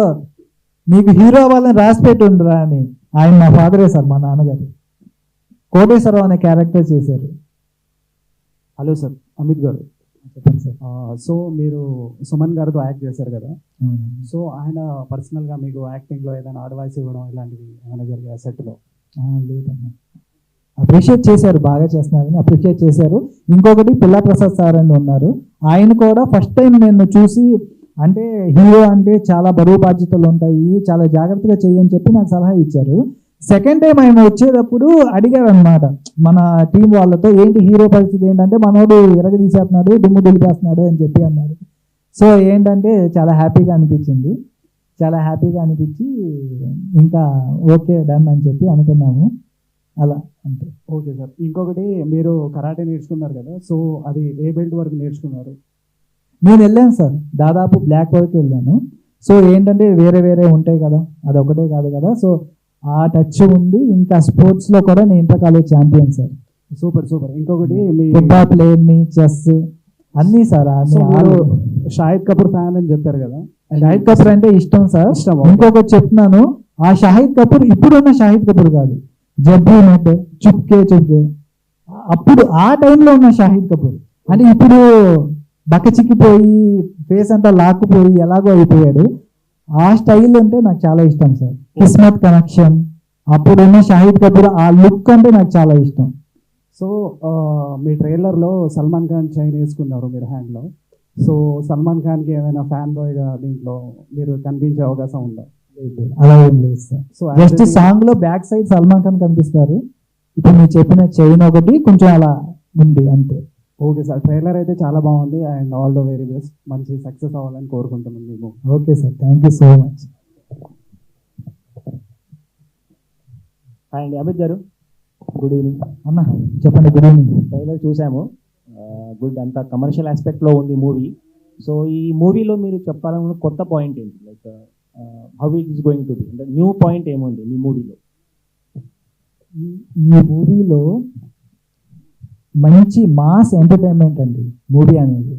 A: నీకు హీరో అవ్వాలని రాసి పెట్టి ఉండరా అని. ఆయన మా ఫాదరే సార్, మా నాన్నగారు. కోటేశ్వరరావు అనే క్యారెక్టర్ చేశారు.
F: హలో సార్, అమిత్ గారు.
A: చెప్పండి సార్.
F: సో మీరు సుమన్ గారితో యాక్ట్ చేశారు కదా,
A: అవును.
F: సో ఆయన పర్సనల్గా మీకు యాక్టింగ్లో ఏదైనా అడ్వైస్ ఇవ్వడం ఇలాంటివి ఏమైనా జరిగాయి సెట్లో?
A: లేదమ్మా, అప్రిషియేట్ చేశారు, బాగా చేస్తున్నారని అప్రిషియేట్ చేశారు. ఇంకొకటి పిల్లా ప్రసాద్ సార్ అని ఉన్నారు, ఆయన కూడా ఫస్ట్ టైం నేను చూసి, అంటే హీరో అంటే చాలా బరువు బాధ్యతలు ఉంటాయి, చాలా జాగ్రత్తగా చెయ్యని చెప్పి నాకు సలహా ఇచ్చారు. సెకండ్ టైం ఆయన వచ్చేటప్పుడు అడిగారు అనమాట మన టీం వాళ్ళతో, ఏంటి హీరో పరిస్థితి ఏంటంటే మనోడు ఎరగదీసేస్తున్నాడు, దుమ్ము దులిపేస్తున్నాడు అని చెప్పి అన్నారు. సో ఏంటంటే చాలా హ్యాపీగా అనిపించింది. చాలా హ్యాపీగా అనిపించి ఇంకా ఓకే డన్ అని చెప్పి అనుకున్నాము. అలా అంతే.
F: Okay sir. ఇంకొకటి, మీరు కరాటే నేర్చుకున్నారు కదా, సో అది ఏ బెల్ట్ వరకు నేర్చుకున్నారు?
A: నేను వెళ్ళాను సార్, దాదాపు బ్లాక్ వరకు వెళ్ళాను. సో ఏంటంటే వేరే వేరే ఉంటాయి కదా, అది ఒకటే కాదు కదా. సో ఆ టచ్ ఉంది. ఇంకా స్పోర్ట్స్లో కూడా నేను inter college champion sir.
F: Super super. ఇంకొకటి, మీ
A: ఫుట్బాల్ ప్లేయర్ని, చెస్ అన్నీ సార్.
F: షాహిద్ కపూర్ ఫ్యాన్ అని చెప్పారు కదా,
A: షాహిద్ కపూర్ అంటే ఇష్టం సార్. ఇంకొకటి చెప్తున్నాను, ఆ షాహిద్ కపూర్ ఇప్పుడున్న షాహిద్ కపూర్ కాదు, జబ్బు నట్ చుప్కే చుప్కే అప్పుడు ఆ టైంలో ఉన్న షాహిద్ కపూర్. అంటే ఇప్పుడు బక్కచిక్కిపోయి ఫేస్ అంతా లాక్కుపోయి ఎలాగో అయిపోయాడు. ఆ స్టైల్ అంటే నాకు చాలా ఇష్టం సార్. కిస్మత్ కనెక్షన్, అప్పుడున్న షాహిద్ కపూర్ ఆ లుక్ అంటే నాకు చాలా ఇష్టం.
F: సో మీ ట్రైలర్లో సల్మాన్ ఖాన్ చైన్ వేసుకున్నారు మీరు హ్యాండ్లో. సో సల్మాన్ ఖాన్కి ఏమైనా ఫ్యాన్ బాయ్గా దీంట్లో మీరు కనిపించే అవకాశం ఉందా?
A: అలా ఏం లేదు సార్.
F: సో
A: జస్ట్ సాంగ్ లో బ్యాక్ సైడ్ సల్మాన్ ఖాన్ కనిపిస్తారు. ఇప్పుడు మీరు చెప్పిన చైన్ ఒకటి కొంచెం అలా ఉంది అంతే.
F: ఓకే సార్, ట్రైలర్ అయితే చాలా బాగుంది and all the very best. మంచి సక్సెస్ అవ్వాలని కోరుకుంటున్నాను మేము.
A: Okay sir, thank you so much.
M: Hi అండి, అమిత్ గారు, గుడ్ ఈవినింగ్.
A: అన్న చెప్పండి. Good evening.
M: ట్రైలర్ చూసాము, గుడ్, అంతా కమర్షియల్ ఆస్పెక్ట్లో ఉంది మూవీ. సో ఈ మూవీలో మీరు చెప్పాలనుకున్న కొత్త పాయింట్ ఏంటి? Like how it is going to be, అంటే న్యూ పాయింట్ ఏముంది మీ మూవీలో?
A: ఈ మూవీలో మంచి మాస్ ఎంటర్టైన్మెంట్ అండి మూవీ అనేది.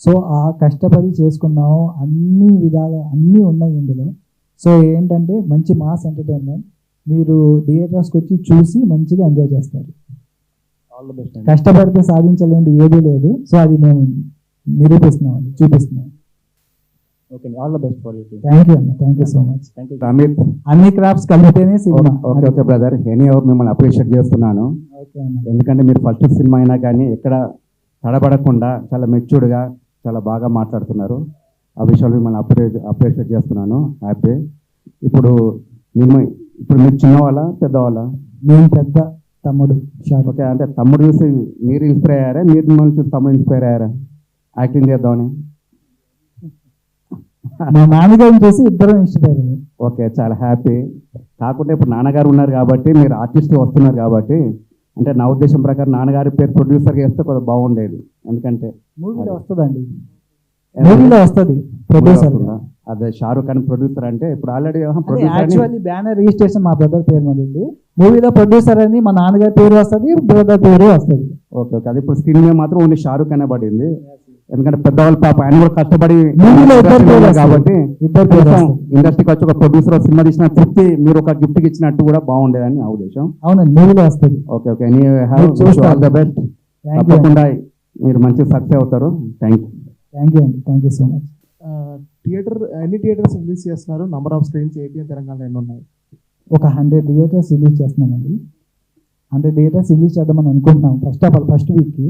A: సో ఆ కష్టపడి చేసుకున్నాము, అన్ని విధాలు అన్నీ ఉన్నాయి ఇందులో. సో ఏంటంటే మంచి మాస్ ఎంటర్టైన్మెంట్, మీరు థియేటర్స్కి వచ్చి చూసి మంచిగా ఎంజాయ్ చేస్తారు.
M: All the best.
A: కష్టపడితే సాధించలేనిది ఏదీ లేదు. సో అది మేము నిరూపిస్తున్నాం, చూపిస్తున్నాం.
M: Okay, all the best for you.
A: Thank you అన్న, thank you so much.
M: Thank you.
N: Amit,
A: అన్ని క్రాఫ్ట్స్ కలిపితేనే సినిమా.
N: Okay okay brother, any hour మిమ్మల్ని అప్రిషియేట్ చేస్తున్నాను.
A: ఓకే అన్న.
N: ఎందుకంటే మీరు ఫస్ట్ సినిమా అయినా కానీ ఎక్కడ తడబడకుండా చాలా మెచ్యూర్డ్గా చాలా బాగా మాట్లాడుతున్నారు. ఆ విషయాలు మిమ్మల్ని అప్రిషియేట్ చేస్తున్నాను. హ్యాపీ. ఇప్పుడు మీరు చిన్నవాళ్ళ పెద్దవాళ్ళ?
A: నేను పెద్ద తమ్ముడు.
N: ఓకే, అంటే తమ్ముడు చూసి మీరు ఇన్స్పైర్ అయ్యారా, మీరు మిమ్మల్ని చూసి తమ్ముడు ఇన్స్పైర్ అయ్యారా యాక్టింగ్ చేద్దామని?
A: మా నాన్నగారిని చూసి ఇద్దరం ఇన్స్పైర్ అయ్యారు.
N: ఓకే, చాలా హ్యాపీ. కాకుండా ఇప్పుడు నాన్నగారు ఉన్నారు కాబట్టి, మీరు ఆర్టిస్ట్ వస్తున్నారు కాబట్టి, అంటే నా ఉద్దేశం ప్రకారం నాన్నగారి పేరు ప్రొడ్యూసర్గా వేస్తే కొంచెం బాగుండేది. ఎందుకంటే
A: మూవీలో వస్తుందండి, మూవీలో వస్తుంది ప్రొడ్యూసర్.
N: అదే షారూఖ్ ఖాన్ ప్రొడ్యూసర్ అంటే ఇప్పుడు ఆల్రెడీ
A: యాక్చువల్లీ బ్యానర్ రిజిస్ట్రేషన్ మా బ్రదర్ పేరు మీద ఉంది. మూవీలో ప్రొడ్యూసర్ అని మా నాన్నగారి పేరు వస్తుంది, బ్రదర్ పేరు వస్తుంది.
N: ఓకే ఓకే, అది ఇప్పుడు స్క్రీన్ మీద మాత్రం ఓన్లీ షారూఖ్ అనే పడింది. ఎందుకంటే పెద్దవాళ్ళ పాప ఆయన కూడా కష్టపడి
A: మూవీలో
N: కాబట్టి
A: ఇద్దరు
N: ఇండస్ట్రీకి వచ్చి ఒక ప్రొడ్యూసర్ సినిమా తీసిన తృప్తి మీరు ఒక గిఫ్ట్ ఇచ్చినట్టు కూడా బాగుండేదని నా ఉద్దేశం.
A: అవునండి, మూవీలో వస్తుంది.
N: Okay okay, all the best. తప్పకుండా మీరు మంచి సక్సెస్ అవుతారు. థ్యాంక్
A: యూ అండి, థ్యాంక్ యూ సో మచ్.
O: ఎన్ని థియేటర్స్ రిలీజ్ చేస్తున్నారు? Number of screens AP and తెలంగాణలో ఎన్ని ఉన్నాయి?
A: ఒక 100 థియేటర్స్ రిలీజ్ చేస్తున్నామండి. 100 థియేటర్స్ రిలీజ్ చేద్దామని అనుకుంటున్నాం. ఫస్ట్ వీక్కి,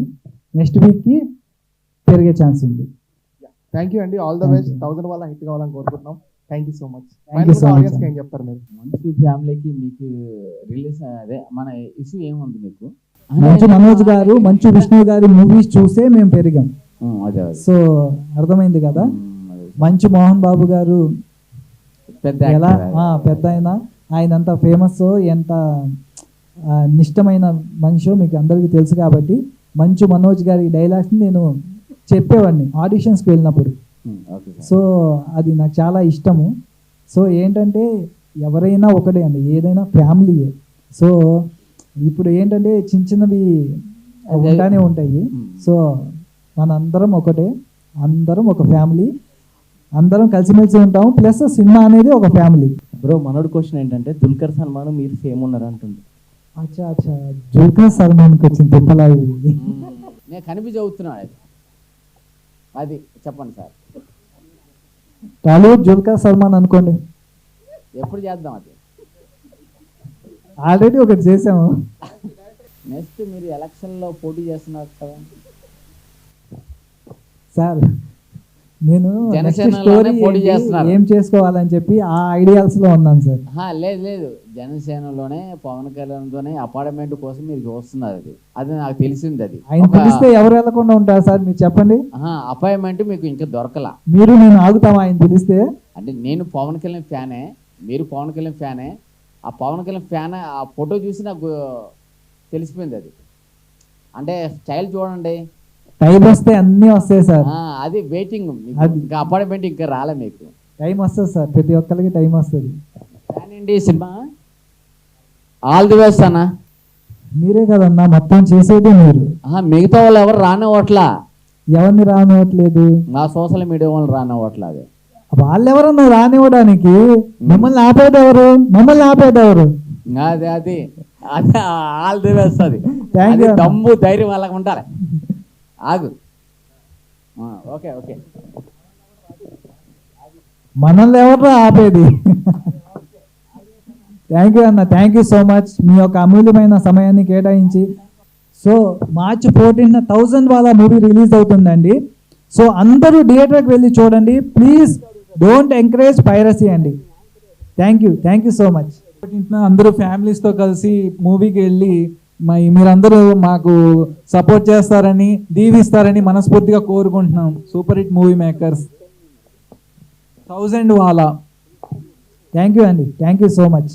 A: నెక్స్ట్ వీక్కి పెరిగే ఛాన్స్ ఉంది.
O: థ్యాంక్ యూ అండి, ఆల్ ద బెస్ట్. 1000 వాళ్ళ హిట్ కావాలని కోరుకుంటున్నాం. Thank you so much.
A: Thank you so much.
O: Audience ఏం చెప్తారు మీరు?
H: మంచు ఫ్యామిలీకి మీకు రిలీజ్ అదే మన ఇష్యూ ఏముంది మీకు?
A: మంచు మనోజ్ గారు, మంచు విష్ణు గారి మూవీస్ చూసే మేము పెరిగాం.
H: అదే
A: సో అర్థమైంది కదా. మంచు మోహన్ బాబు గారు
H: పెద్ద
A: ఎలా
H: actor.
A: పెద్ద ఆయన ఎంత ఫేమస్, ఎంత నిష్టమైన మనిషో మీకు అందరికీ తెలుసు. కాబట్టి మంచు మనోజ్ గారి డైలాగ్స్ని నేను చెప్పేవాడిని ఆడిషన్స్కి వెళ్ళినప్పుడు.
H: Okay sir.
A: సో అది నాకు చాలా ఇష్టము. సో ఏంటంటే ఎవరైనా ఒకటే అండి, ఏదైనా ఫ్యామిలీయే. సో ఇప్పుడు ఏంటంటే చిన్న చిన్నవి ఉంటానే ఉంటాయి. సో మనందరం ఒకటే, అందరం ఒక ఫ్యామిలీ, అందరం కలిసిమెలిసి ఉంటాము. ప్లస్ సినిమా అనేది ఒక ఫ్యామిలీ.
P: బ్రో మనోడు క్వశ్చన్ ఏంటంటే దుల్కర్ సల్మాన్ మీరు సేమ్ ఉన్నారు అంటుంది.
A: అచ్చా అచ్చా, దుల్కర్ సల్మాన్కి వచ్చిన తిప్పలా ఇది.
H: నేను కనిపి చదువుతున్నాను అది చెప్పండి సార్.
A: టాలీవుడ్ దుల్కర్ సల్మాన్ అనుకోండి.
H: ఎప్పుడు చేద్దాం అది?
A: ఆల్రెడీ ఒకటి చేసాము.
H: నెక్స్ట్ మీరు ఎలక్షన్లో పోటీ చేస్తున్నారు కదా
A: సార్, నేను
H: జనసేనలోనే పోటీ చేస్తున్నారు.
A: ఏం చేసుకోవాలని చెప్పి ఆ ఐడియాల్స్ లో ఉన్నాను సార్.
H: లేదు లేదు, జనసేనలోనే పవన్ కళ్యాణ్తోనే అపార్ట్మెంట్ కోసం మీరు చూస్తున్నారు. అది నాకు తెలిసింది. అది
A: ఆయన పిలిస్తే ఎవరు వెళ్ళకుండా ఉంటారు సార్, మీరు చెప్పండి.
H: అపాయింట్మెంట్ మీకు ఇంకా దొరకలా.
A: మీరు నేను ఆగుతామా ఆయన పిలిస్తే?
H: అంటే నేను పవన్ కళ్యాణ్ ఫ్యానే, మీరు పవన్ కళ్యాణ్ ఫ్యానే. ఆ పవన్ కళ్యాణ్ ఫ్యాన్ ఆ ఫోటో చూసి నాకు తెలిసిపోయింది. అది అంటే స్టైల్ చూడండి,
A: టైం వస్తే అన్నీ వస్తాయి సార్.
H: అది వెయిటింగ్. ఇంకా అపాయింట్మెంట్ ఇంకా రాలే మీకు.
A: టైం వస్తుంది సార్, ప్రతి ఒక్కరికి టైం వస్తుంది.
H: Fan cinema all the best అన్న.
A: మీరే కదన్నా మొత్తం చేసేది మీరు.
H: మిగతా వాళ్ళు ఎవరు రానివ్వట్లా.
A: ఎవరిని రానివ్వట్లేదు?
H: మా సోషల్ మీడియా వాళ్ళు రానివ్వట్లా. అది
A: వాళ్ళెవరన్నా రానివ్వడానికి? మమ్మల్ని ఆపేదెవరు?
H: అది అది అది ఆల్ ది బెస్ట్. అది
A: Thank you.
H: దమ్ము ధైర్యం వాళ్ళకి ఉంటారు. ఆగు. Okay okay.
A: మనల్ని ఎవరు ఆపేది? థ్యాంక్ యూ అన్న, థ్యాంక్ యూ సో మచ్. మీ యొక్క అమూల్యమైన సమయాన్ని కేటాయించి. సో మార్చ్ 14న 1000 వాలా మూవీ రిలీజ్ అవుతుందండి. సో అందరూ థియేటర్కి వెళ్ళి చూడండి ప్లీజ్. డోంట్ ఎంకరేజ్ పైరసీ అండి. Thank you so much.
B: అందరూ ఫ్యామిలీస్తో కలిసి మూవీకి వెళ్ళి మీరందరూ మాకు సపోర్ట్ చేస్తారని, దీవిస్తారని మనస్ఫూర్తిగా కోరుకుంటున్నాం. సూపర్ హిట్ మూవీ మేకర్స్ 1000 వాలా.
A: థ్యాంక్ యూ అండి, థ్యాంక్ యూ సో మచ్.